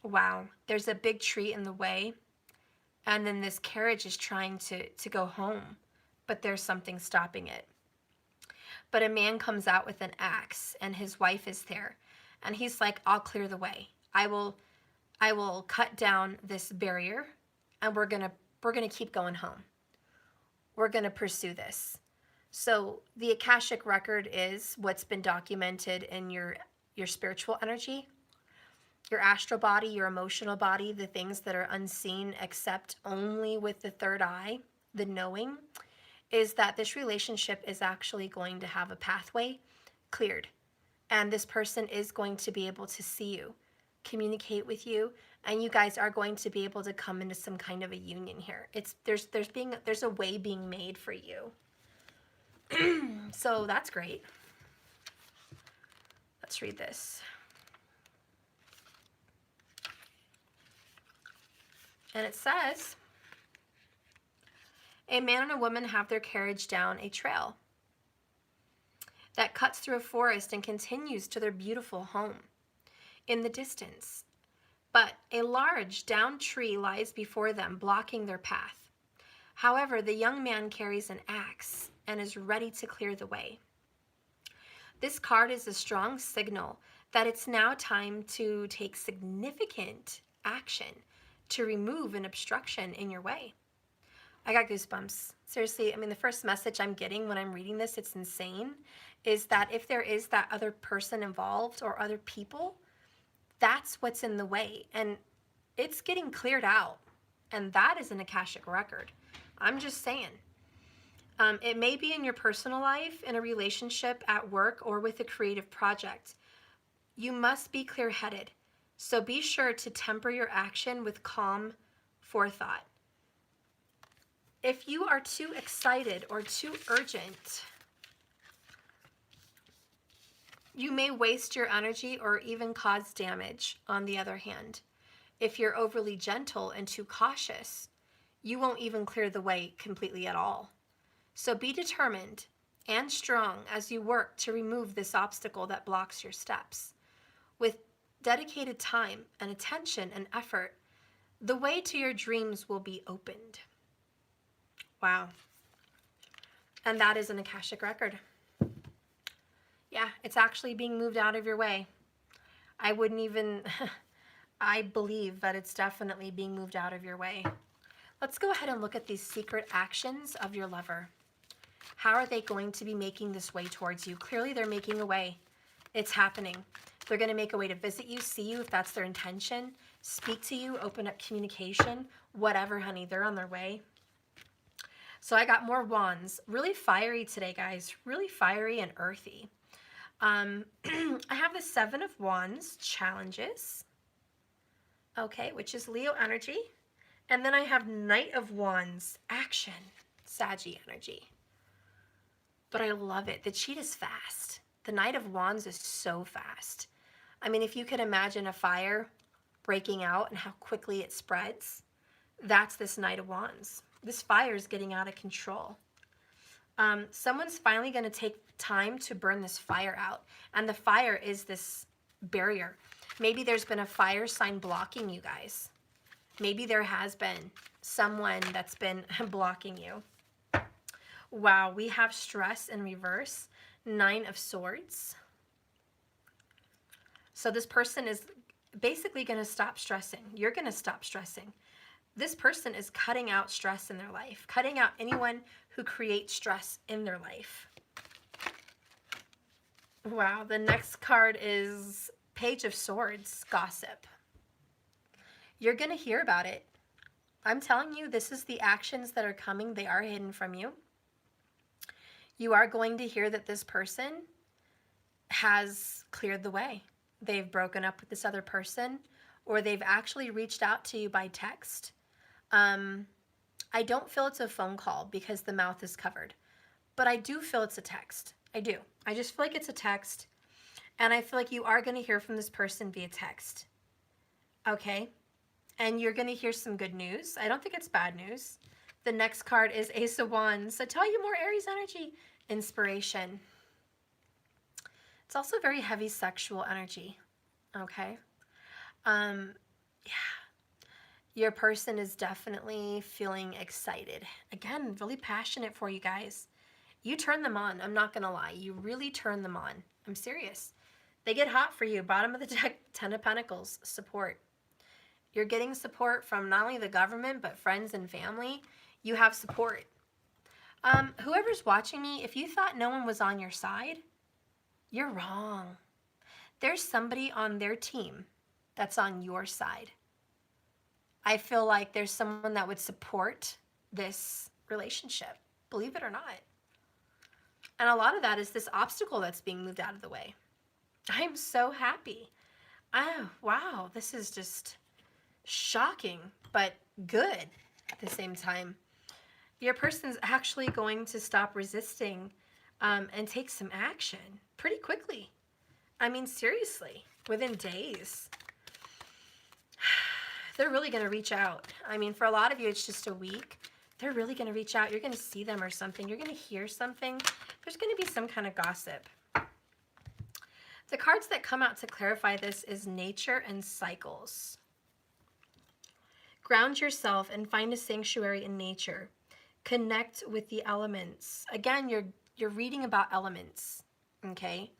Wow. There's a big tree in the way. And then this carriage is trying to go home, but there's something stopping it. But a man comes out with an axe, and his wife is there. And he's like, I'll clear the way. I will cut down this barrier, and we're gonna keep going home. We're gonna pursue this. So the Akashic record is what's been documented in your spiritual energy, your astral body, your emotional body, the things that are unseen except only with the third eye, the knowing, is that this relationship is actually going to have a pathway cleared. And this person is going to be able to see you, communicate with you, and you guys are going to be able to come into some kind of a union here. There's a way being made for you. So that's great. Let's read this. And it says, a man and a woman have their carriage down a trail that cuts through a forest and continues to their beautiful home. In the distance, But a large downed tree lies before them, blocking their path. However, the young man carries an axe and is ready to clear the way. This card is a strong signal that it's now time to take significant action to remove an obstruction in your way. I got goosebumps. Seriously, I mean, the first message I'm getting when I'm reading this, it's insane, is that if there is that other person involved or other people, that's what's in the way. And it's getting cleared out. And that is an Akashic record. I'm just saying. It may be in your personal life, in a relationship, at work, or with a creative project. You must be clear-headed. So be sure to temper your action with calm forethought. If you are too excited or too urgent, you may waste your energy or even cause damage, on the other hand. If you're overly gentle and too cautious, you won't even clear the way completely at all. So be determined and strong as you work to remove this obstacle that blocks your steps. With dedicated time and attention and effort, the way to your dreams will be opened. Wow. And that is an Akashic record. Yeah, it's actually being moved out of your way. I wouldn't even, I believe that it's definitely being moved out of your way. Let's go ahead and look at these secret actions of your lover. How are they going to be making this way towards you? Clearly, they're making a way. It's happening. They're going to make a way to visit you, see you if that's their intention, speak to you, open up communication, whatever, honey. They're on their way. So I got more wands. Really fiery today, guys. Really fiery and earthy. I have the 7 of Wands, challenges. Okay, which is Leo energy. And then I have Knight of Wands, action, Saggy energy. But I love it. The cheat is fast. The Knight of Wands is so fast. I mean, if you could imagine a fire breaking out and how quickly it spreads, that's this Knight of Wands. This fire is getting out of control. Someone's finally going to take time to burn this fire out. And the fire is this barrier. Maybe there's been a fire sign blocking you guys. Maybe there has been someone that's been blocking you. Wow, we have stress in reverse. 9 of Swords. So this person is basically going to stop stressing. You're going to stop stressing. This person is cutting out stress in their life, cutting out anyone who creates stress in their life. Wow, the next card is Page of Swords, gossip. You're going to hear about it. I'm telling you, this is the actions that are coming. They are hidden from you. You are going to hear that this person has cleared the way. They've broken up with this other person, or they've actually reached out to you by text. I don't feel it's a phone call because the mouth is covered, but I do feel it's a text. I do. I just feel like it's a text, and I feel like you are going to hear from this person via text. Okay? And you're going to hear some good news. I don't think it's bad news. The next card is Ace of Wands. So tell you more Aries energy. Inspiration. It's also very heavy sexual energy. Okay? Yeah. Your person is definitely feeling excited. Again, really passionate for you guys. You turn them on. I'm not going to lie. You really turn them on. I'm serious. They get hot for you. Bottom of the deck, 10 of Pentacles, support. You're getting support from not only the government, but friends and family. You have support. Whoever's watching me, if you thought no one was on your side, you're wrong. There's somebody on their team that's on your side. I feel like there's someone that would support this relationship, believe it or not. And a lot of that is this obstacle that's being moved out of the way. I'm so happy. Oh, wow, this is just shocking, but good at the same time. Your person's actually going to stop resisting and take some action pretty quickly. I mean, seriously, within days. They're really going to reach out. I mean, for a lot of you, it's just a week. They're really going to reach out. You're going to see them or something. You're going to hear something. There's going to be some kind of gossip. The cards that come out to clarify this is nature and cycles. Ground yourself and find a sanctuary in nature. Connect with the elements. Again, you're reading about elements, okay?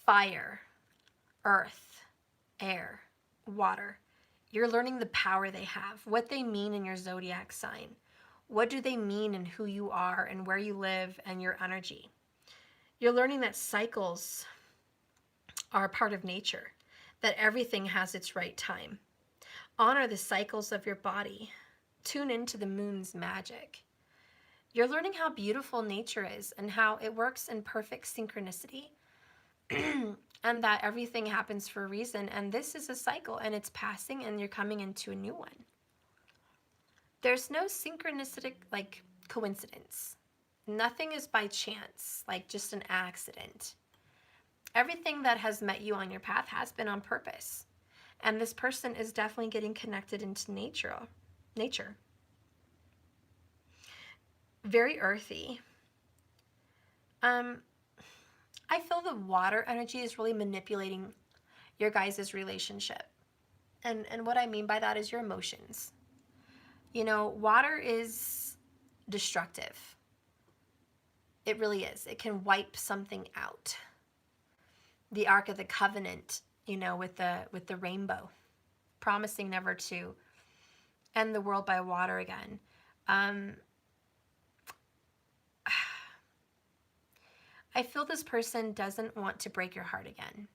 Fire, earth, air, water. You're learning the power they have, what they mean in your zodiac sign. What do they mean in who you are and where you live and your energy? You're learning that cycles are a part of nature, that everything has its right time. Honor the cycles of your body. Tune into the moon's magic. You're learning how beautiful nature is and how it works in perfect synchronicity and that everything happens for a reason. And this is a cycle and it's passing and you're coming into a new one. There's no synchronistic like coincidence. Nothing is by chance, like just an accident. Everything that has met you on your path has been on purpose. And this person is definitely getting connected into nature. Very earthy. I feel the water energy is really manipulating your guys' relationship. And what I mean by that is your emotions. You know, water is destructive. It really is. It can wipe something out. The Ark of the Covenant, you know, with the rainbow, promising never to end the world by water again. I feel this person doesn't want to break your heart again.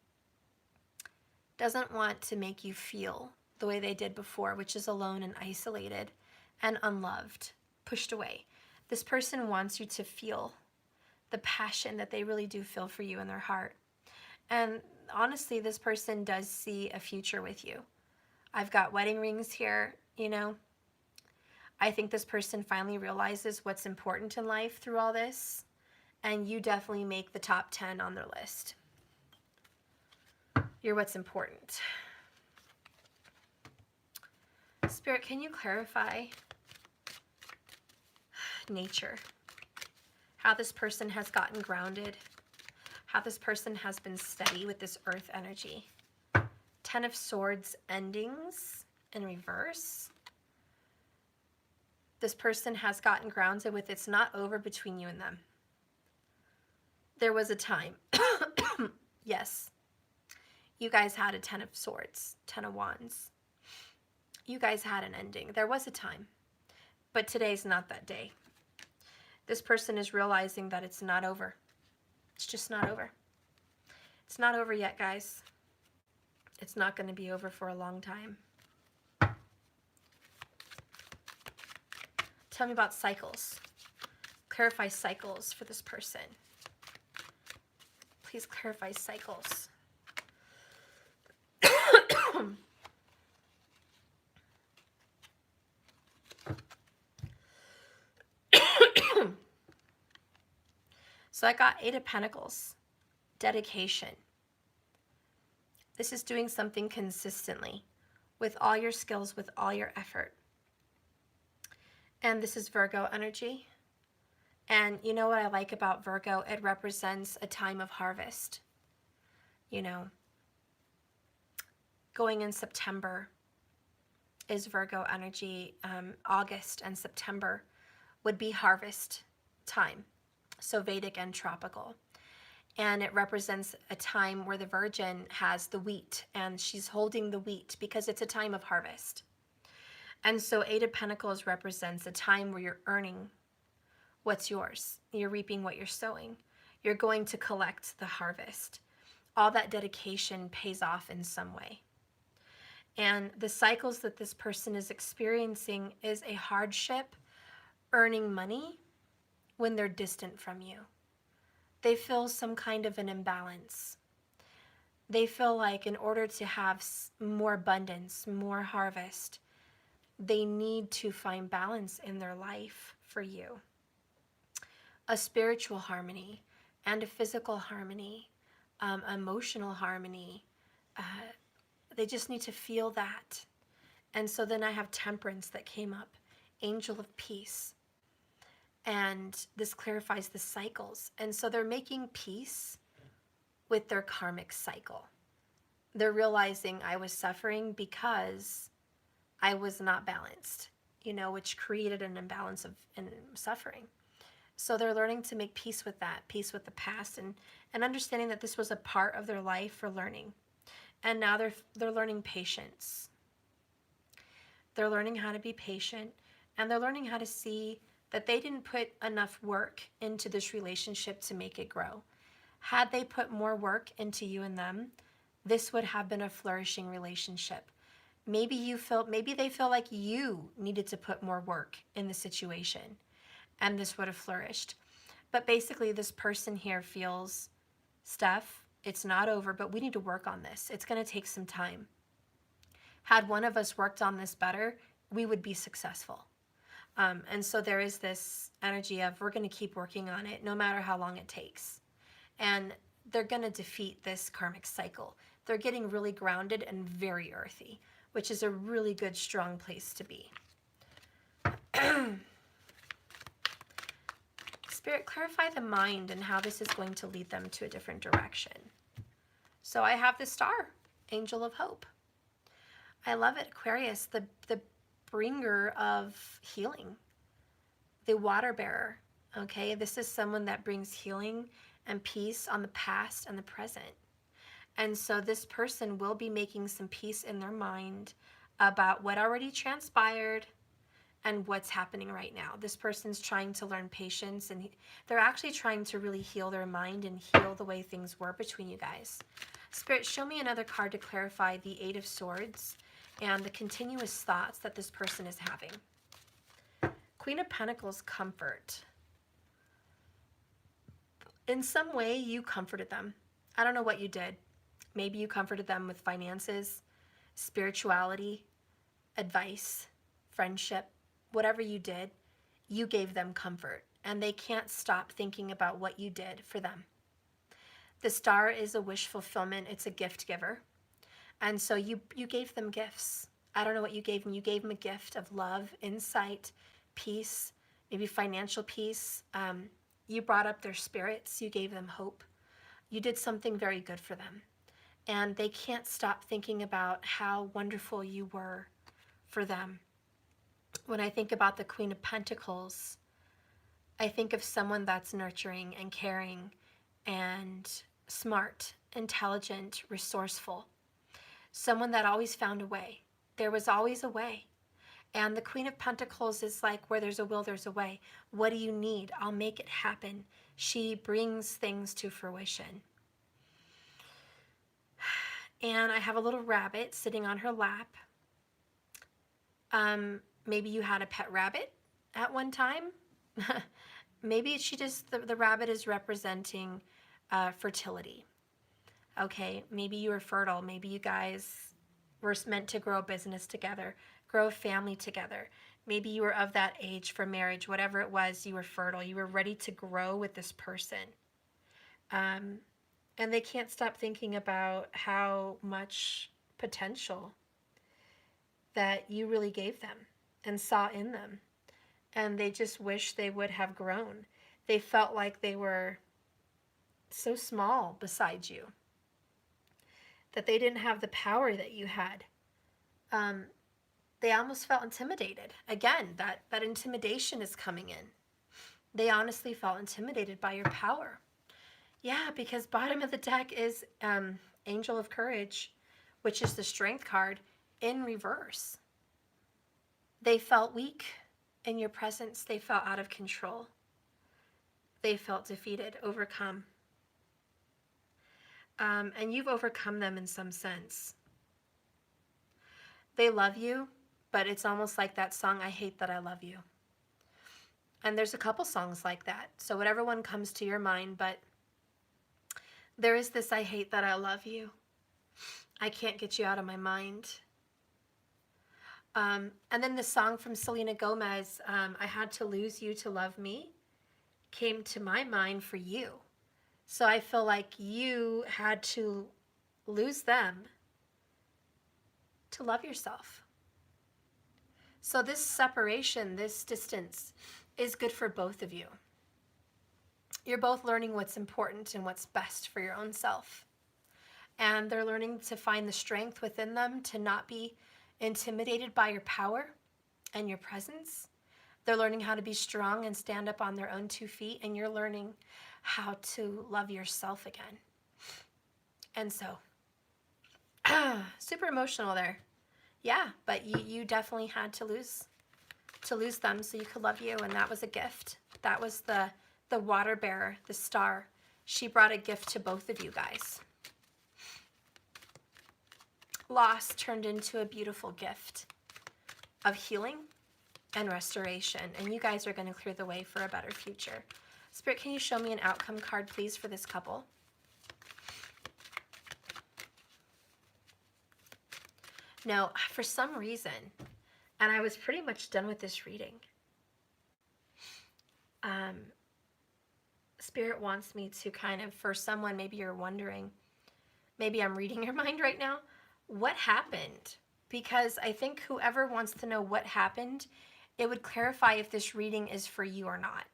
Doesn't want to make you feel the way they did before, which is alone and isolated and unloved, pushed away. This person wants you to feel the passion that they really do feel for you in their heart. And honestly, this person does see a future with you. I've got wedding rings here, you know. I think this person finally realizes what's important in life through all this. And you definitely make the top 10 on their list. You're what's important. Spirit, can you clarify nature? How this person has gotten grounded? How this person has been steady with this earth energy? 10 of Swords endings in reverse. This person has gotten grounded with it's not over between you and them. There was a time. Yes. You guys had a 10 of Swords, 10 of Wands. You guys had an ending. There was a time. But today's not that day. This person is realizing that it's not over. It's just not over. It's not over yet, guys. It's not going to be over for a long time. Tell me about cycles. Clarify cycles for this person. Please clarify cycles. So I got 8 of Pentacles. Dedication. This is doing something consistently with all your skills, with all your effort. And this is Virgo energy. And you know what I like about Virgo? It represents a time of harvest. You know, going in September is Virgo energy. August and September would be harvest time. So Vedic and tropical. And it represents a time where the Virgin has the wheat and she's holding the wheat because it's a time of harvest. And so 8 of Pentacles represents a time where you're earning what's yours. You're reaping what you're sowing. You're going to collect the harvest. All that dedication pays off in some way. And the cycles that this person is experiencing is a hardship, earning money when they're distant from you. They feel some kind of an imbalance. They feel like in order to have more abundance, more harvest, they need to find balance in their life for you. A spiritual harmony and a physical harmony, emotional harmony. They just need to feel that. And so then I have Temperance that came up, Angel of Peace. And this clarifies the cycles. And so they're making peace with their karmic cycle. They're realizing I was suffering because I was not balanced, which created an imbalance of and suffering. So they're learning to make peace with that, peace with the past, and understanding that this was a part of their life for learning. And now they're learning patience. They're learning how to be patient, and they're learning how to see that they didn't put enough work into this relationship to make it grow. Had they put more work into you and them, this would have been a flourishing relationship. Maybe they feel like you needed to put more work in the situation, and this would have flourished. But basically, this person here feels, Steph, it's not over, but we need to work on this. It's going to take some time. Had one of us worked on this better, we would be successful. And so there is this energy of we're going to keep working on it no matter how long it takes. And they're going to defeat this karmic cycle. They're getting really grounded and very earthy, which is a really good, strong place to be. Spirit, clarify the mind and how this is going to lead them to a different direction. So I have the star, angel of hope. I love it, Aquarius, the bringer of healing, the water bearer, okay? This is someone that brings healing and peace on the past and the present. And so this person will be making some peace in their mind about what already transpired and what's happening right now. This person's trying to learn patience, and they're actually trying to really heal their mind and heal the way things were between you guys. Spirit, show me another card to clarify the Eight of Swords and the continuous thoughts that this person is having. Queen of Pentacles, comfort. In some way, you comforted them. I don't know what you did. Maybe you comforted them with finances, spirituality, advice, friendship. Whatever you did, you gave them comfort, and they can't stop thinking about what you did for them. The star is a wish fulfillment. It's a gift giver. And so you gave them gifts. I don't know what you gave them. You gave them a gift of love, insight, peace, maybe financial peace. You brought up their spirits. You gave them hope. You did something very good for them. And they can't stop thinking about how wonderful you were for them. When I think about the Queen of Pentacles, I think of someone that's nurturing and caring and smart, intelligent, resourceful. Someone that always found a way. There was always a way. And the Queen of Pentacles is like, where there's a will, there's a way. What do you need? I'll make it happen. She brings things to fruition. And I have a little rabbit sitting on her lap. Maybe you had a pet rabbit at one time. Maybe she just, the rabbit is representing fertility. Okay, maybe you were fertile. Maybe you guys were meant to grow a business together, grow a family together. Maybe you were of that age for marriage. Whatever it was, you were fertile. You were ready to grow with this person. And they can't stop thinking about how much potential that you really gave them and saw in them. And they just wish they would have grown. They felt like they were so small beside you, that they didn't have the power that you had. They almost felt intimidated. Again, that intimidation is coming in. They honestly felt intimidated by your power. Yeah, because bottom of the deck is Angel of Courage, which is the Strength card, in reverse. They felt weak in your presence. They felt out of control. They felt defeated, overcome. And you've overcome them in some sense. They love you, but it's almost like that song, I Hate That I Love You. And there's a couple songs like that. So whatever one comes to your mind, but there is this, I hate that I love you. I can't get you out of my mind. And then the song from Selena Gomez, I Had to Lose You to Love Me, came to my mind for you. So I feel like you had to lose them to love yourself. So this separation, this distance, is good for both of you. You're both learning what's important and what's best for your own self. And they're learning to find the strength within them to not be intimidated by your power and your presence. They're learning how to be strong and stand up on their own 2 feet, and you're learning how to love yourself again. And so, super emotional there. Yeah, but you definitely had to lose them so you could love you, and that was a gift. That was the water bearer, the star. She brought a gift to both of you guys. Loss turned into a beautiful gift of healing and restoration, and you guys are going to clear the way for a better future. Spirit, can you show me an outcome card, please, for this couple? Now, for some reason, and I was pretty much done with this reading, Spirit wants me to kind of, for someone, maybe you're wondering, maybe I'm reading your mind right now, what happened? Because I think whoever wants to know what happened, it would clarify if this reading is for you or not.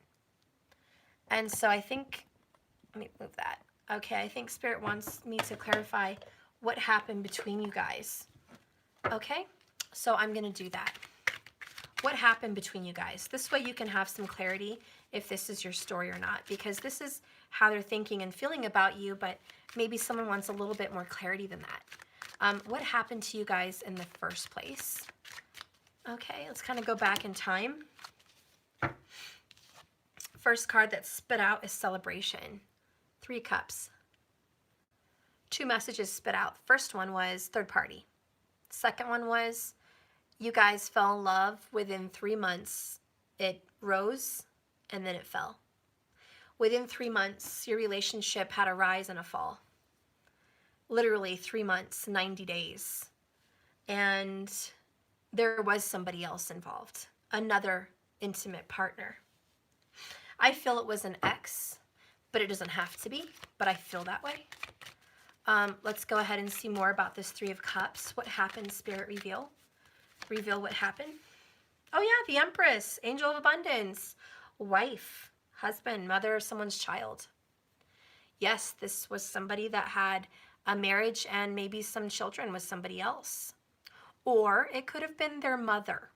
And so I think, let me move that. Okay, I think Spirit wants me to clarify what happened between you guys. Okay, so I'm going to do that. What happened between you guys? This way you can have some clarity if this is your story or not, because this is how they're thinking and feeling about you, but maybe someone wants a little bit more clarity than that. What happened to you guys in the first place? Okay, let's kind of go back in time. First card that's spit out is celebration. 3 cups. 2 messages spit out. First one was third party. Second one was you guys fell in love within 3 months. It rose and then it fell. Within 3 months, your relationship had a rise and a fall. Literally 3 months, 90 days. And there was somebody else involved, another intimate partner. I feel it was an ex, but it doesn't have to be, but I feel that way. Let's go ahead and see more about this 3 of Cups. What happened, Spirit, reveal? Reveal what happened. Oh yeah, the Empress, Angel of Abundance, wife, husband, mother of someone's child. Yes, this was somebody that had a marriage and maybe some children with somebody else. Or it could have been their mother,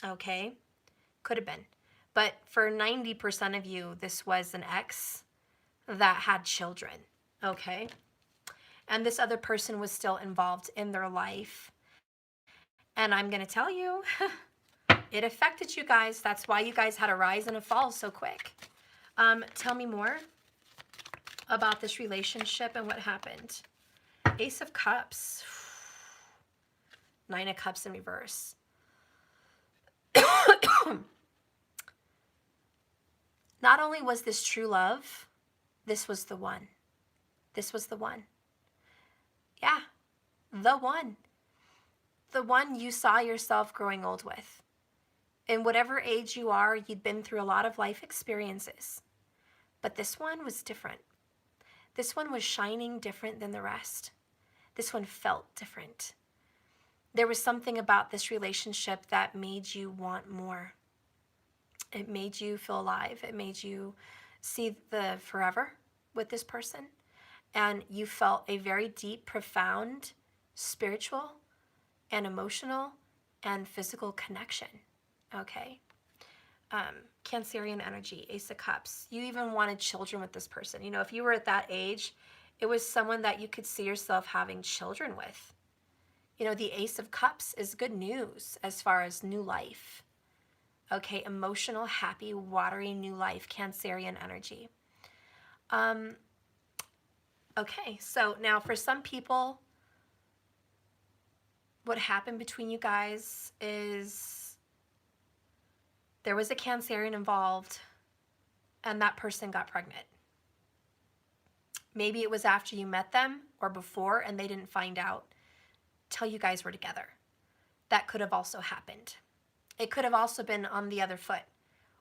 okay? Could have been. But for 90% of you, this was an ex that had children, okay? And this other person was still involved in their life. And I'm going to tell you, it affected you guys. That's why you guys had a rise and a fall so quick. Tell me more about this relationship and what happened. Ace of Cups. 9 of Cups in reverse. Not only was this true love, this was the one. This was the one. Yeah, the one. The one you saw yourself growing old with. In whatever age you are, you'd been through a lot of life experiences. But this one was different. This one was shining different than the rest. This one felt different. There was something about this relationship that made you want more. It made you feel alive. It made you see the forever with this person. And you felt a very deep, profound, spiritual and emotional and physical connection. Okay? Cancerian energy, Ace of Cups. You even wanted children with this person. You know, if you were at that age, it was someone that you could see yourself having children with. You know, the Ace of Cups is good news as far as new life. Okay, emotional, happy, watery, new life, Cancerian energy. Okay, so now for some people, what happened between you guys is there was a Cancerian involved and that person got pregnant. Maybe it was after you met them or before and they didn't find out till you guys were together. That could have also happened. It could have also been on the other foot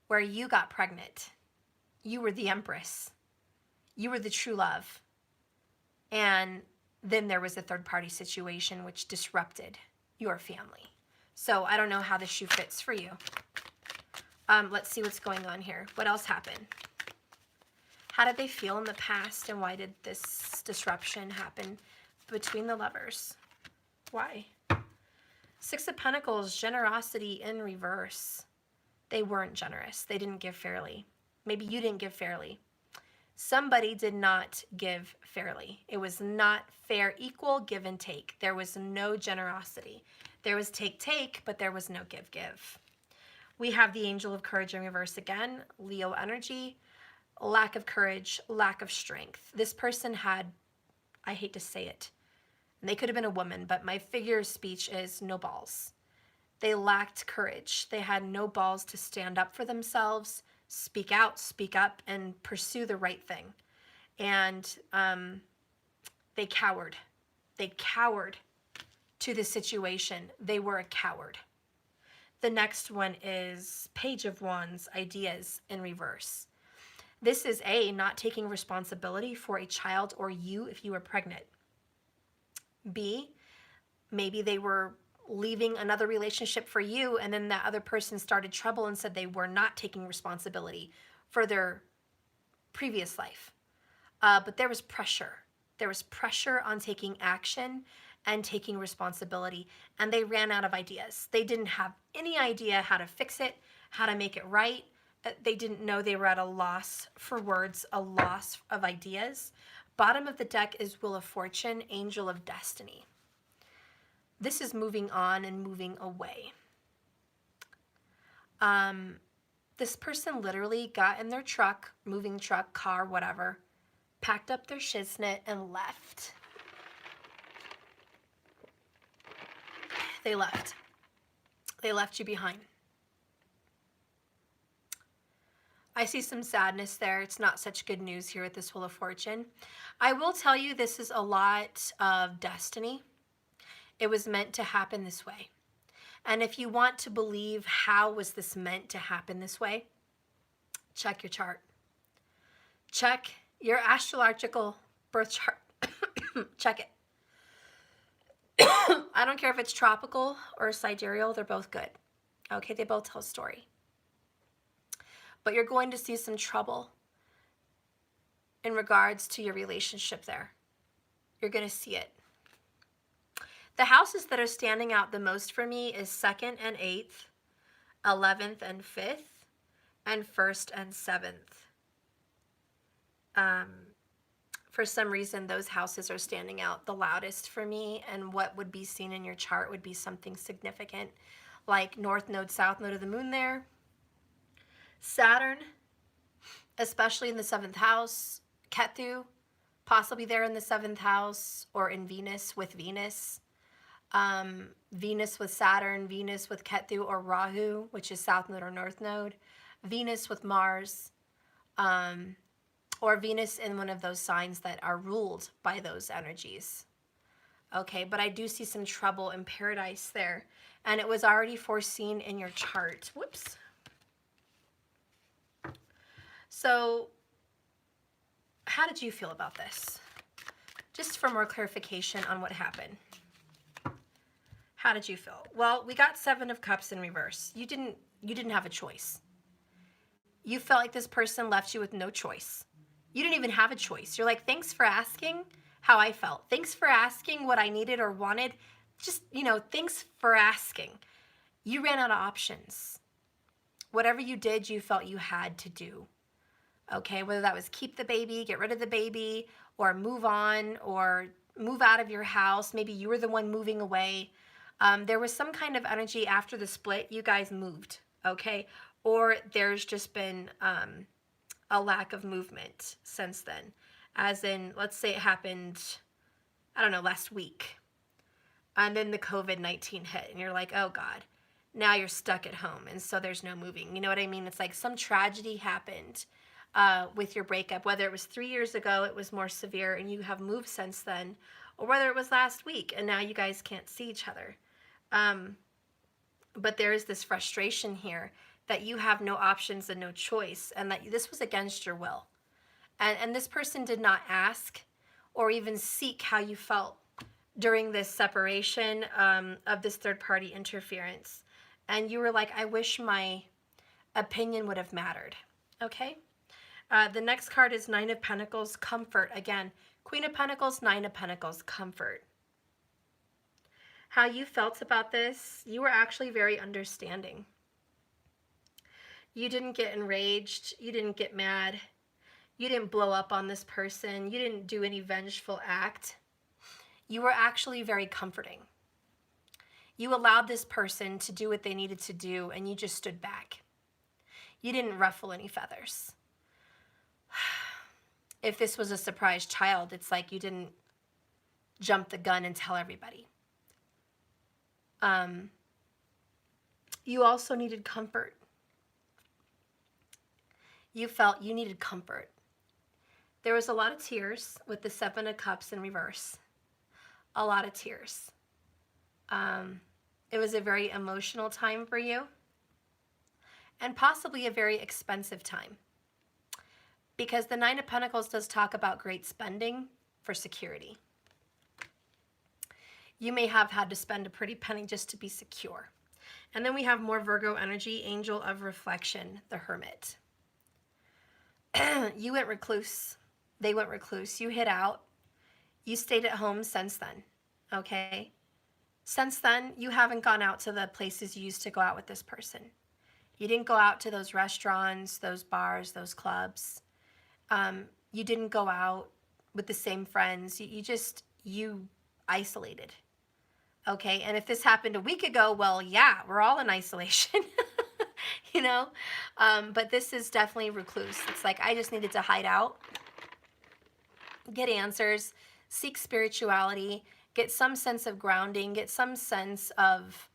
where you got pregnant. You were the Empress. You were the true love. And then there was a third party situation which disrupted your family. So I don't know how the shoe fits for you. Let's see what's going on here. What else happened? How did they feel in the past and why did this disruption happen between the lovers? Why? Six of Pentacles, generosity in reverse. They weren't generous. They didn't give fairly. Maybe you didn't give fairly. Somebody did not give fairly. It was not fair, equal, give and take. There was no generosity. There was take, but there was no give. We have the Angel of Courage in reverse again, Leo energy, lack of courage, lack of strength. This person had, I hate to say it, and they could have been a woman, but my figure of speech is no balls. They lacked courage. They had no balls to stand up for themselves, speak out, speak up, and pursue the right thing. And they cowered. They cowered to the situation. They were a coward. The next one is Page of Wands, ideas in reverse. This is A, not taking responsibility for a child or you if you were pregnant. B, maybe they were leaving another relationship for you, and then that other person started trouble and said they were not taking responsibility for their previous life. But there was pressure. There was pressure on taking action and taking responsibility, and they ran out of ideas. They didn't have any idea how to fix it, how to make it right. They didn't know. They were at a loss for words, a loss of ideas. Bottom of the deck is Wheel of Fortune, Angel of Destiny. This is moving on and moving away. This person literally got in their truck, moving truck, car, whatever, packed up their shiznit and left. They left. They left you behind. I see some sadness there. It's not such good news here at this Wheel of Fortune. I will tell you this is a lot of destiny. It was meant to happen this way. And if you want to believe how was this meant to happen this way, check your chart. Check your astrological birth chart. Check it. I don't care if it's tropical or sidereal, they're both good. Okay, they both tell a story. But you're going to see some trouble in regards to your relationship there. You're going to see it. The houses that are standing out the most for me is 2nd and 8th, 11th and 5th, and 1st and 7th. For some reason, those houses are standing out the loudest for me, and what would be seen in your chart would be something significant, like North Node, South Node of the Moon there. Saturn, especially in the 7th house. Ketu, possibly there in the 7th house, or in Venus with Venus. Venus with Saturn, Venus with Ketu or Rahu, which is South Node or North Node. Venus with Mars, or Venus in one of those signs that are ruled by those energies. Okay, but I do see some trouble in paradise there, and it was already foreseen in your chart. Whoops. So, how did you feel about this? Just for more clarification on what happened. How did you feel? Well, we got 7 of Cups in reverse. You didn't have a choice. You felt like this person left you with no choice. You didn't even have a choice. You're like, thanks for asking how I felt. Thanks for asking what I needed or wanted. Just, thanks for asking. You ran out of options. Whatever you did, you felt you had to do. Okay, whether that was keep the baby, get rid of the baby, or move on, or move out of your house. Maybe you were the one moving away. There was some kind of energy after the split. You guys moved, okay? Or there's just been a lack of movement since then. As in, let's say it happened, I don't know, last week. And then the COVID-19 hit, and you're like, oh God, now you're stuck at home, and so there's no moving. You know what I mean? It's like some tragedy happened with your breakup, whether it was 3 years ago, it was more severe, and you have moved since then, or whether it was last week, and now you guys can't see each other. But there is this frustration here that you have no options and no choice, and that this was against your will. And this person did not ask or even seek how you felt during this separation of this third-party interference. And you were like, I wish my opinion would have mattered, okay? The next card is 9 of Pentacles, comfort. Again, Queen of Pentacles, 9 of Pentacles, comfort. how you felt about this, you were actually very understanding. You didn't get enraged. You didn't get mad. You didn't blow up on this person. You didn't do any vengeful act. You were actually very comforting. You allowed this person to do what they needed to do, and you just stood back. You didn't ruffle any feathers. If this was a surprise child, it's like you didn't jump the gun and tell everybody. You also needed comfort. You felt you needed comfort. There was a lot of tears with the Seven of Cups in reverse. A lot of tears. It was a very emotional time for you, and possibly a very expensive time, because the Nine of Pentacles does talk about great spending for security. You may have had to spend a pretty penny just to be secure. And then we have more Virgo energy, Angel of Reflection, the Hermit. You went recluse. They went recluse. You hid out. You stayed at home since then, okay? Since then, you haven't gone out to the places you used to go out with this person. You didn't go out to those restaurants, those bars, those clubs. You didn't go out with the same friends. You isolated, okay? And if this happened a week ago, well, yeah, we're all in isolation, you know? But this is definitely recluse. It's like, I just needed to hide out, get answers, seek spirituality, get some sense of grounding, get some sense of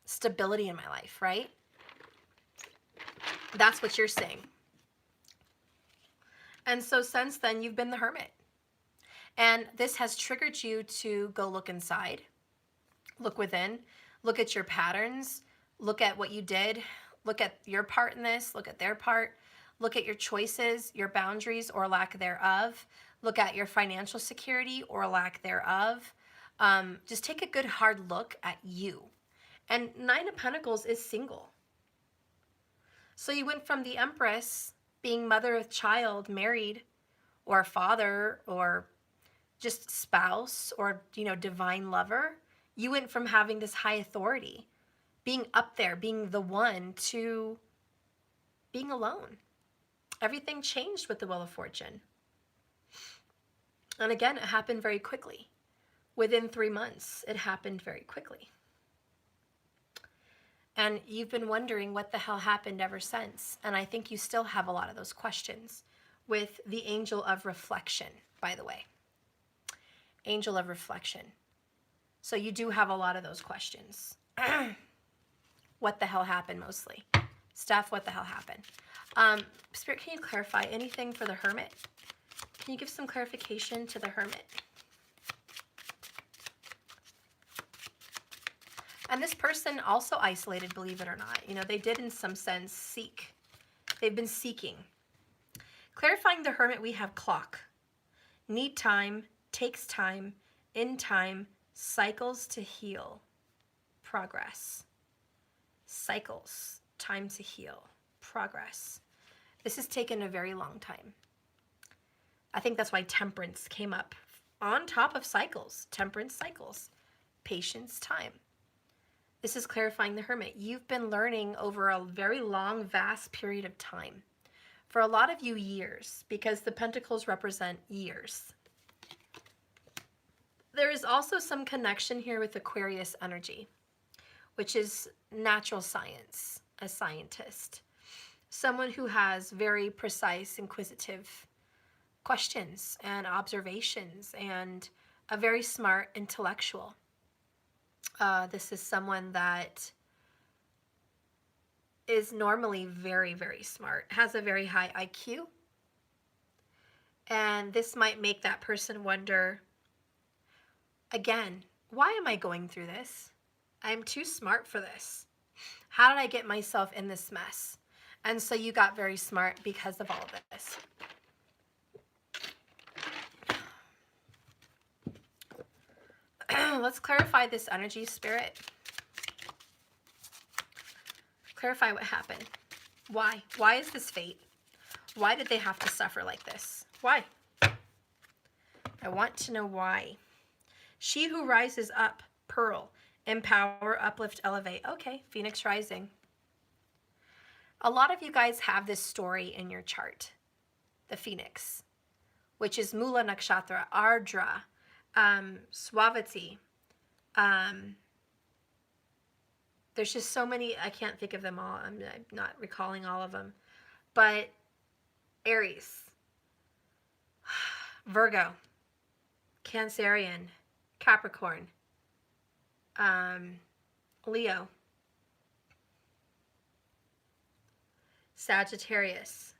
stability in my life, right? That's what you're saying. And so since then, you've been the hermit. And this has triggered you to go look inside, look within, look at your patterns, look at what you did, look at your part in this, look at their part, look at your choices, your boundaries or lack thereof, look at your financial security or lack thereof. Just take a good hard look at you. And Nine of Pentacles is single. So you went from the Empress, being mother of child, married, or father, or just spouse, or, you know, divine lover. You went from having this high authority, being up there, being the one, to being alone. Everything changed with the Wheel of Fortune. And again, it happened very quickly. Within 3 months, it happened very quickly. And you've been wondering what the hell happened ever since. And I think you still have a lot of those questions with the Angel of Reflection, by the way. Angel of Reflection. So you do have a lot of those questions. What the hell happened mostly? Steph, what the hell happened? Spirit, can you clarify anything for the Hermit? Can you give some clarification to the Hermit? And this person also isolated, believe it or not. You know, they did in some sense seek. They've been seeking. Clarifying the Hermit, we have clock. Need time, takes time, in time, cycles to heal, progress. Cycles, time to heal, progress. This has taken a very long time. I think that's why temperance came up on top of cycles. Temperance, cycles, patience, time. This is clarifying the Hermit. You've been learning over a very long, vast period of time. For a lot of you, years, because the Pentacles represent years. There is also some connection here with Aquarius energy, which is natural science, a scientist. Someone who has very precise, inquisitive questions and observations, and a very smart intellectual. This is someone that is normally very, very smart, has a very high IQ. And this might make that person wonder, again, why am I going through this? I'm too smart for this. How did I get myself in this mess? And so you got very smart because of all of this. Let's clarify this energy, Spirit. Clarify what happened. Why? Why is this fate? Why did they have to suffer like this? Why? I want to know why. She who rises up, Pearl. Empower, uplift, elevate. Okay, Phoenix rising. A lot of you guys have this story in your chart. The Phoenix, which is Mula Nakshatra, Ardra, Swavati. There's just so many, I can't think of them all. I'm not recalling all of them. But Aries, Virgo, Cancerian, Capricorn, Leo, Sagittarius,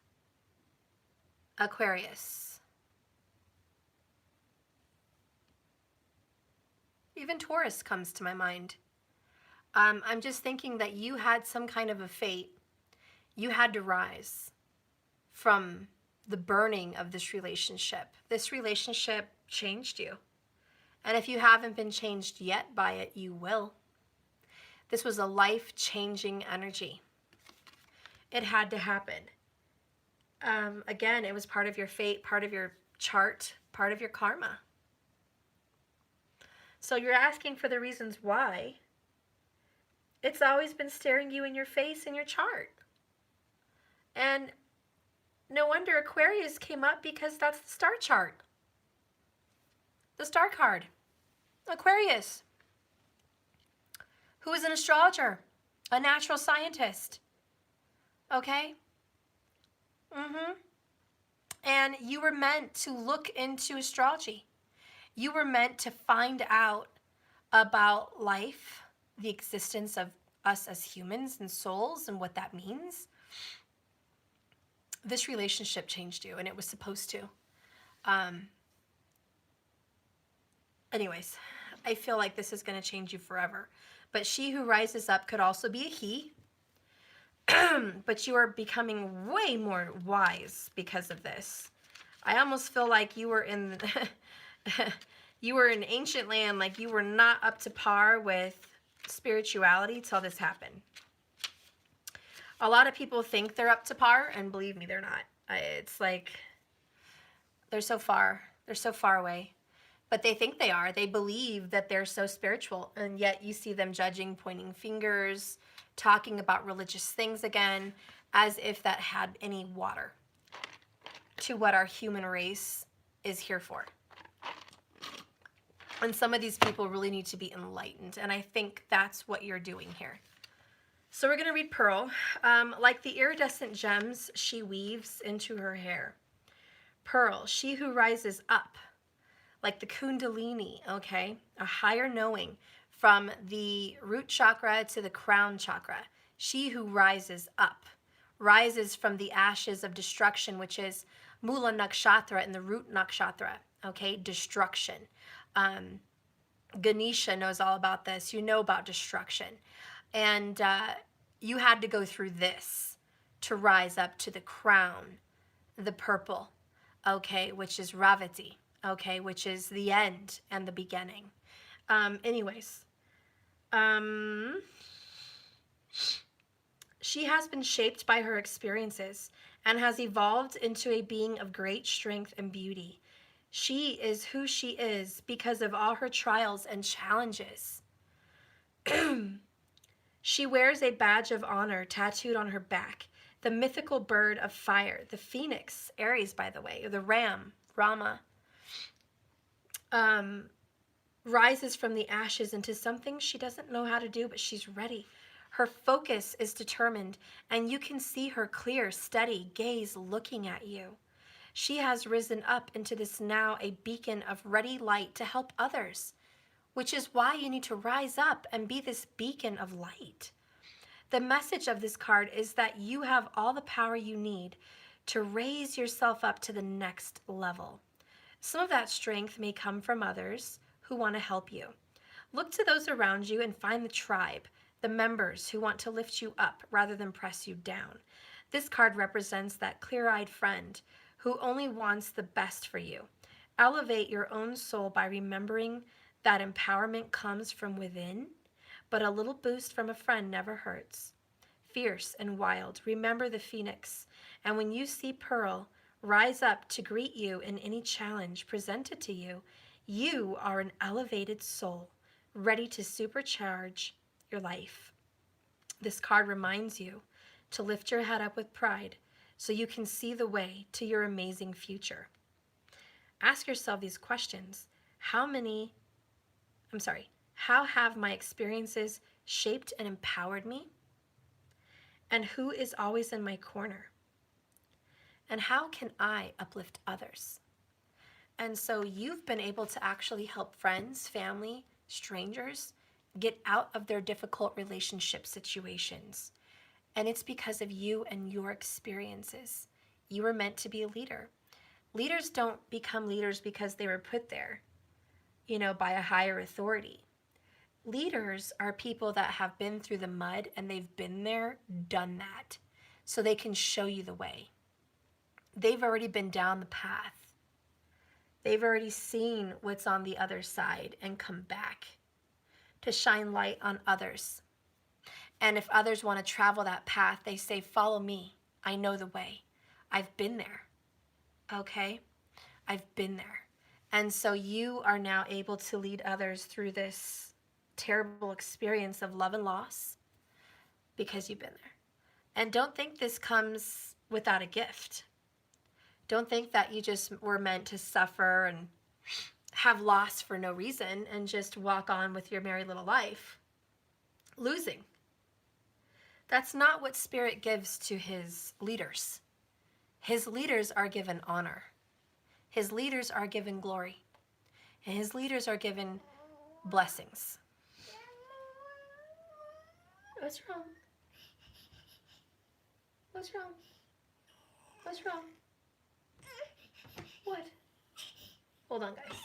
Aquarius, even Taurus comes to my mind. I'm just thinking that you had some kind of a fate. You had to rise from the burning of this relationship. This relationship changed you. And if you haven't been changed yet by it, you will. This was a life-changing energy. It had to happen. Again, it was part of your fate, part of your chart, part of your karma. So you're asking for the reasons why. It's always been staring you in your face in your chart. And no wonder Aquarius came up, because that's the star chart. The star card. Aquarius. Who is an astrologer, a natural scientist. Okay? And you were meant to look into astrology. You were meant to find out about life, the existence of us as humans and souls, and what that means. This relationship changed you, and it was supposed to. Anyways, I feel like this is going to change you forever. But she who rises up could also be a he. But you are becoming way more wise because of this. I almost feel like you were in you were in ancient land, like you were not up to par with spirituality till this happened. A lot of people think they're up to par, and believe me, they're not. It's like they're so far away. But they think they are. They believe that they're so spiritual, and yet you see them judging, pointing fingers, talking about religious things again, as if that had any water to what our human race is here for. And some of these people really need to be enlightened, and I think that's what you're doing here. So we're going to read Pearl. Like the iridescent gems she weaves into her hair. Pearl, she who rises up, like the kundalini, okay? A higher knowing from the root chakra to the crown chakra. She who rises up, rises from the ashes of destruction, which is Mula Nakshatra and the root Nakshatra, okay? Destruction. Ganesha knows all about this. You know about destruction. And you had to go through this to rise up to the crown, the purple, okay, which is Ravati, okay, which is the end and the beginning. She has been shaped by her experiences and has evolved into a being of great strength and beauty. She is who she is because of all her trials and challenges. She wears a badge of honor tattooed on her back, the mythical bird of fire, the phoenix, Aries, by the way, or the ram, Rama, rises from the ashes into something she doesn't know how to do, but she's ready. Her focus is determined, and you can see her clear, steady gaze looking at you. She has risen up into this now a beacon of ready light to help others, which is why you need to rise up and be this beacon of light. The message of this card is that you have all the power you need to raise yourself up to the next level. Some of that strength may come from others who want to help you. Look to those around you and find the tribe, the members who want to lift you up rather than press you down. This card represents that clear-eyed friend who only wants the best for you. Elevate your own soul by remembering that empowerment comes from within, but a little boost from a friend never hurts. Fierce and wild, remember the phoenix, and when you see Pearl rise up to greet you in any challenge presented to you, You are an elevated soul, ready to supercharge your life. This card reminds you to lift your head up with pride so you can see the way to your amazing future. Ask yourself these questions. How have my experiences shaped and empowered me? And who is always in my corner? And how can I uplift others? And so you've been able to actually help friends, family, strangers get out of their difficult relationship situations. And it's because of you and your experiences. You were meant to be a leader. Leaders don't become leaders because they were put there, by a higher authority. Leaders are people that have been through the mud and they've been there, done that, so they can show you the way. They've already been down the path. They've already seen what's on the other side and come back to shine light on others. And if others want to travel that path, they say, follow me. I know the way. I've been there. Okay? I've been there. And so you are now able to lead others through this terrible experience of love and loss because you've been there. And don't think this comes without a gift. Don't think that you just were meant to suffer and have loss for no reason and just walk on with your merry little life. Losing. That's not what Spirit gives to his leaders. His leaders are given honor. His leaders are given glory. And his leaders are given blessings. What's wrong? What's wrong? What's wrong? What? Hold on, guys.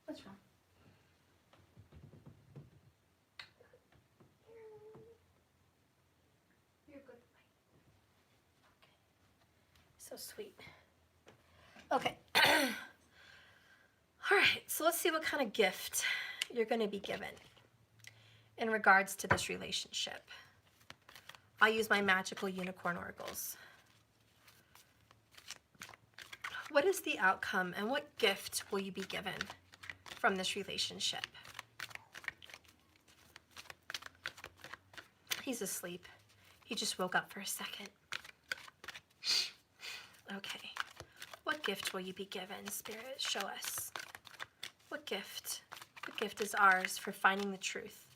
What's wrong? You're a good boy. Okay. So sweet. Okay. All right, so let's see what kind of gift you're going to be given in regards to this relationship. I'll use my magical unicorn oracles. What is the outcome and what gift will you be given from this relationship? He's asleep. He just woke up for a second. Okay. What gift will you be given, Spirit? Show us. What gift? What gift is ours for finding the truth?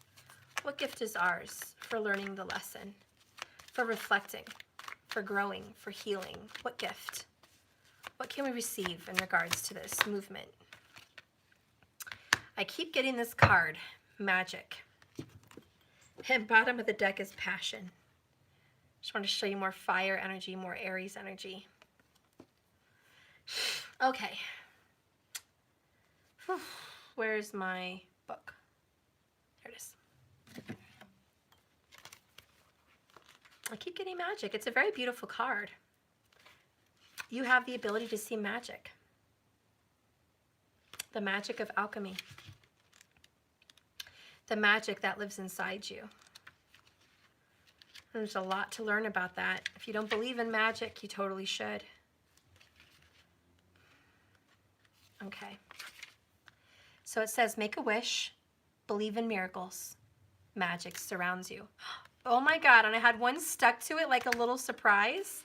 What gift is ours for learning the lesson? For reflecting? For growing? For healing? What gift? What can we receive in regards to this movement? I keep getting this card, Magic. And bottom of the deck is Passion. Just want to show you more fire energy, more Aries energy. Okay. Whew. Where's my book? There it is. I keep getting Magic. It's a very beautiful card. You have the ability to see magic. The magic of alchemy. The magic that lives inside you. There's a lot to learn about that. If you don't believe in magic, you totally should. Okay. So it says, make a wish, believe in miracles, magic surrounds you. Oh my God, and I had one stuck to it like a little surprise.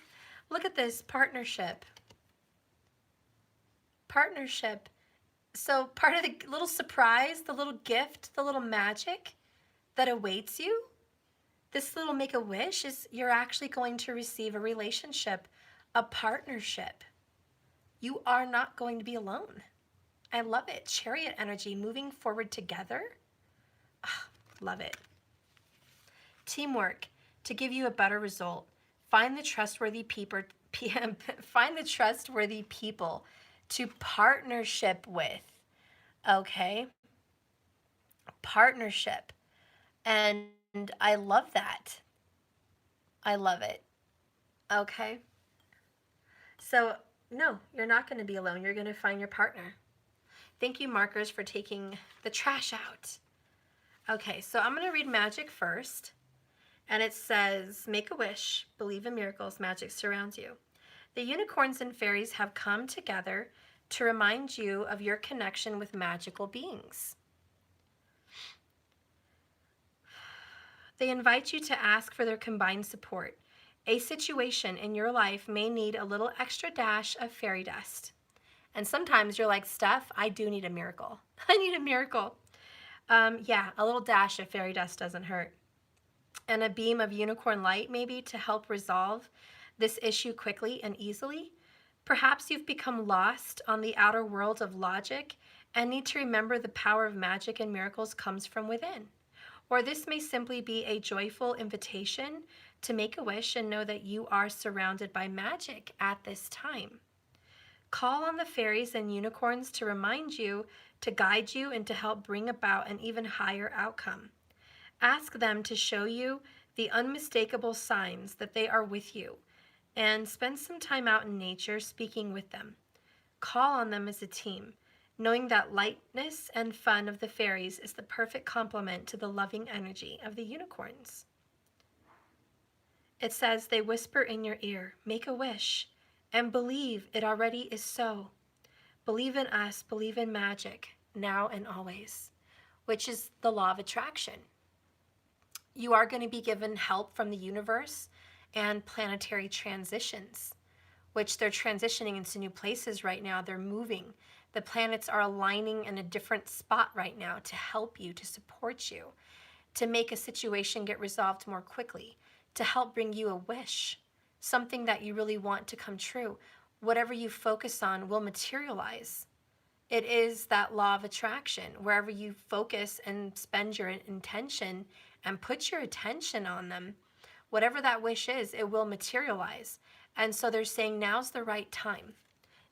Look at this, partnership. Partnership. So part of the little surprise, the little gift, the little magic that awaits you, this little make a wish is you're actually going to receive a relationship, a partnership. You are not going to be alone. I love it. Chariot energy, moving forward together. Oh, love it. Teamwork to give you a better result. Find the trustworthy people. Find the trustworthy people to partnership with. Okay, partnership, and I love that. I love it. Okay. So no, you're not going to be alone. You're going to find your partner. Thank you, markers, for taking the trash out. Okay, so I'm going to read magic first. And it says, make a wish, believe in miracles, magic surrounds you. The unicorns and fairies have come together to remind you of your connection with magical beings. They invite you to ask for their combined support. A situation in your life may need a little extra dash of fairy dust. And sometimes you're like, Steph, I do need a miracle. I need a miracle. Yeah, a little dash of fairy dust doesn't hurt. And a beam of unicorn light, maybe, to help resolve this issue quickly and easily. Perhaps you've become lost on the outer world of logic and need to remember the power of magic and miracles comes from within. Or this may simply be a joyful invitation to make a wish and know that you are surrounded by magic at this time. Call on the fairies and unicorns to remind you, to guide you, and to help bring about an even higher outcome. Ask them to show you the unmistakable signs that they are with you, and spend some time out in nature speaking with them. Call on them as a team, knowing that lightness and fun of the fairies is the perfect complement to the loving energy of the unicorns. It says they whisper in your ear, make a wish, and believe it already is so. Believe in us, believe in magic, now and always, which is the law of attraction. You are going to be given help from the universe and planetary transitions, which they're transitioning into new places right now. They're moving. The planets are aligning in a different spot right now to help you, to support you, to make a situation get resolved more quickly, to help bring you a wish, something that you really want to come true. Whatever you focus on will materialize. It is that law of attraction. Wherever you focus and spend your intention and put your attention on them, whatever that wish is, it will materialize. And so they're saying now's the right time.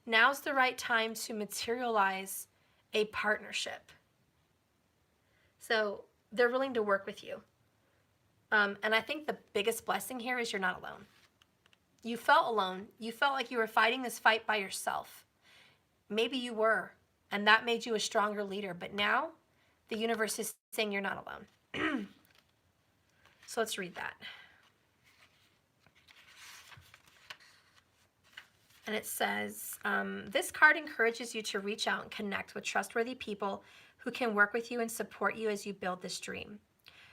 Now's the right time to materialize a partnership. So they're willing to work with you. And I think the biggest blessing here is you're not alone. You felt alone. You felt like you were fighting this fight by yourself. Maybe you were, and that made you a stronger leader. But now the universe is saying you're not alone. So let's read that. And it says, this card encourages you to reach out and connect with trustworthy people who can work with you and support you as you build this dream.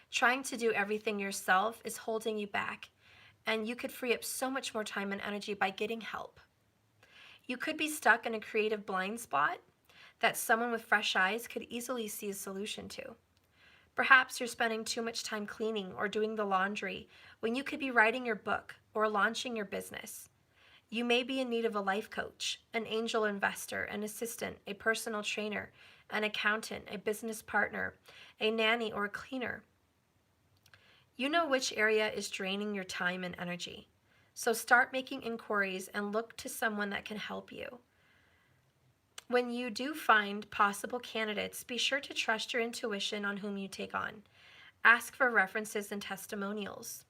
Trying to do everything yourself is holding you back, and you could free up so much more time and energy by getting help. You could be stuck in a creative blind spot that someone with fresh eyes could easily see a solution to. Perhaps you're spending too much time cleaning or doing the laundry when you could be writing your book or launching your business. You may be in need of a life coach, an angel investor, an assistant, a personal trainer, an accountant, a business partner, a nanny, or a cleaner. You know which area is draining your time and energy. So start making inquiries and look to someone that can help you. When you do find possible candidates, be sure to trust your intuition on whom you take on. Ask for references and testimonials.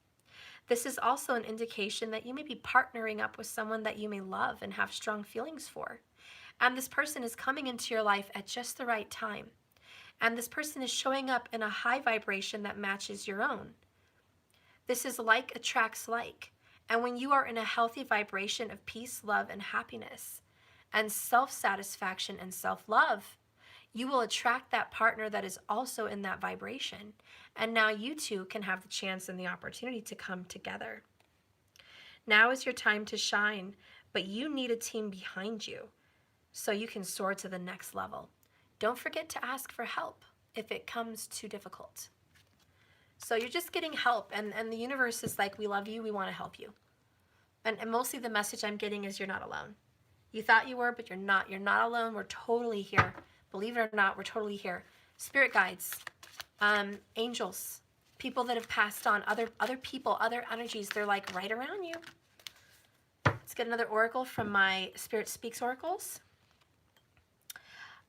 This is also an indication that you may be partnering up with someone that you may love and have strong feelings for. And this person is coming into your life at just the right time. And this person is showing up in a high vibration that matches your own. This is like attracts like. And when you are in a healthy vibration of peace, love, and happiness, and self-satisfaction and self-love, you will attract that partner that is also in that vibration. And now you two can have the chance and the opportunity to come together. Now is your time to shine, but you need a team behind you so you can soar to the next level. Don't forget to ask for help if it comes too difficult. So you're just getting help, and the universe is like, we love you, we want to help you. And mostly the message I'm getting is you're not alone. You thought you were, but you're not. You're not alone. We're totally here. Believe it or not, we're totally here. Spirit guides, angels, people that have passed on, other people, other energies, they're like right around you. Let's get another oracle from my Spirit Speaks oracles.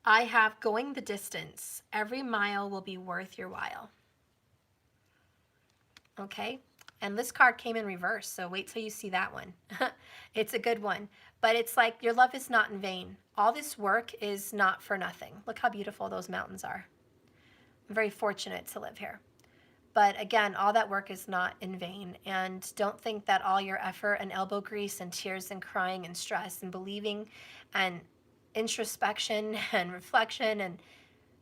I have going the distance. Every mile will be worth your while. Okay, and this card came in reverse, so wait till you see that one. It's a good one, but it's like your love is not in vain. All this work is not for nothing. Look how beautiful those mountains are. I'm very fortunate to live here. But again, all that work is not in vain, and don't think that all your effort and elbow grease and tears and crying and stress and believing and introspection and reflection and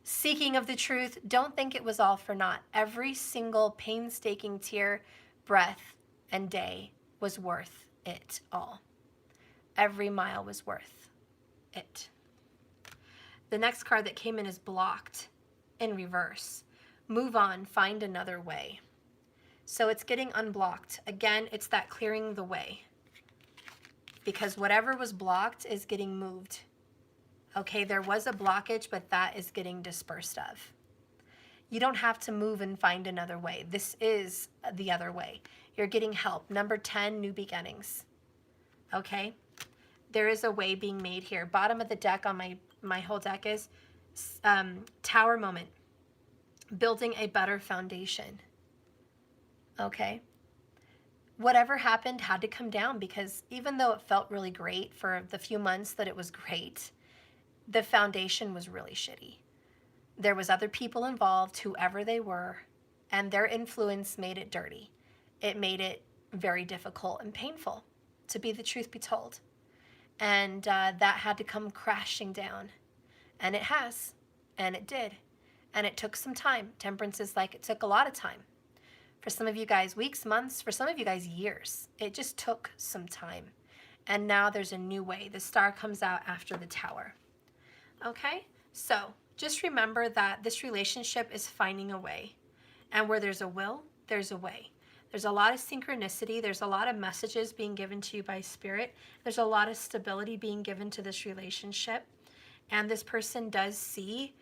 seeking of the truth, don't think it was all for naught. Every single painstaking tear, breath, and day was worth it all. Every mile was worth it. The next card that came in is blocked in reverse. Move on, find another way. So it's getting unblocked. Again, it's that clearing the way. Because whatever was blocked is getting moved. Okay, there was a blockage, but that is getting dispersed of. You don't have to move and find another way. This is the other way. You're getting help. Number 10, new beginnings. Okay? There is a way being made here. Bottom of the deck on my whole deck is Tower moment. Building a better foundation. Okay? Whatever happened had to come down, because even though it felt really great for the few months that it was great, the foundation was really shitty. There was other people involved, whoever they were, and their influence made it dirty. It made it very difficult and painful, to be the truth be told. And that had to come crashing down. And it has. And it did. And it took some time. Temperance is like, it took a lot of time. For some of you guys, weeks, months. For some of you guys, years. It just took some time. And now there's a new way. The star comes out after the tower. Okay? So just remember that this relationship is finding a way. And where there's a will, there's a way. There's a lot of synchronicity. There's a lot of messages being given to you by Spirit. There's a lot of stability being given to this relationship. And this person does see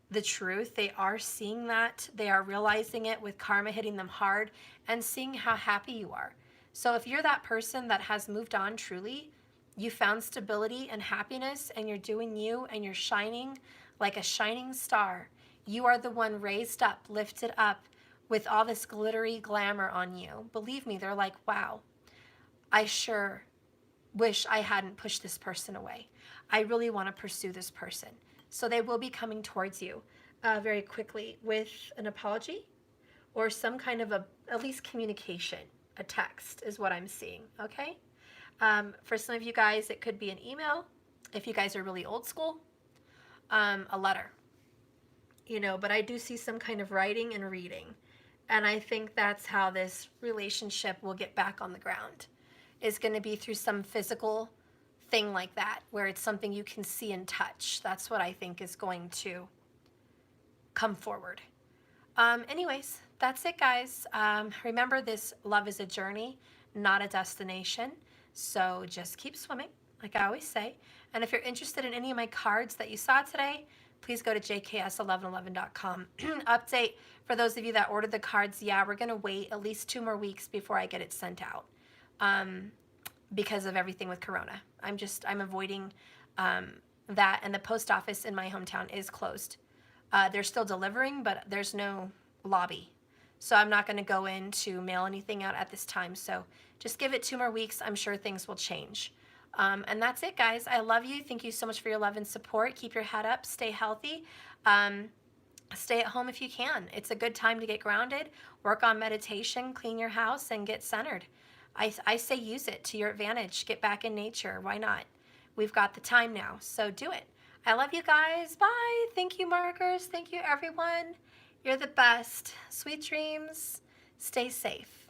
the truth. They are seeing that. They are realizing it with karma hitting them hard and seeing how happy you are. So if you're that person that has moved on truly, you found stability and happiness, and you're doing you, and you're shining like a shining star. You are the one raised up, lifted up with all this glittery glamour on you. Believe me, they're like, wow, I sure wish I hadn't pushed this person away. I really want to pursue this person. So they will be coming towards you very quickly with an apology or some kind of at least communication. A text is what I'm seeing, okay? For some of you guys, it could be an email. If you guys are really old school, a letter. But I do see some kind of writing and reading. And I think that's how this relationship will get back on the ground. Is going to be through some physical thing like that, where it's something you can see and touch. That's what I think is going to come forward. Anyways, that's it, guys. Remember, this love is a journey, not a destination. So just keep swimming, like I always say. And if you're interested in any of my cards that you saw today, please go to jks1111.com. Update for those of you that ordered the cards. Yeah, we're going to wait at least 2 more weeks before I get it sent out because of everything with Corona. I'm avoiding that, and the post office in my hometown is closed. They're still delivering, but there's no lobby. So I'm not going to go in to mail anything out at this time. So just give it 2 more weeks. I'm sure things will change. And that's it, guys. I love you. Thank you so much for your love and support. Keep your head up. Stay healthy. Stay at home if you can. It's a good time to get grounded, work on meditation, clean your house, and get centered. I say use it to your advantage. Get back in nature. Why not? We've got the time now, so do it. I love you guys. Bye. Thank you, markers. Thank you, everyone. You're the best. Sweet dreams. Stay safe.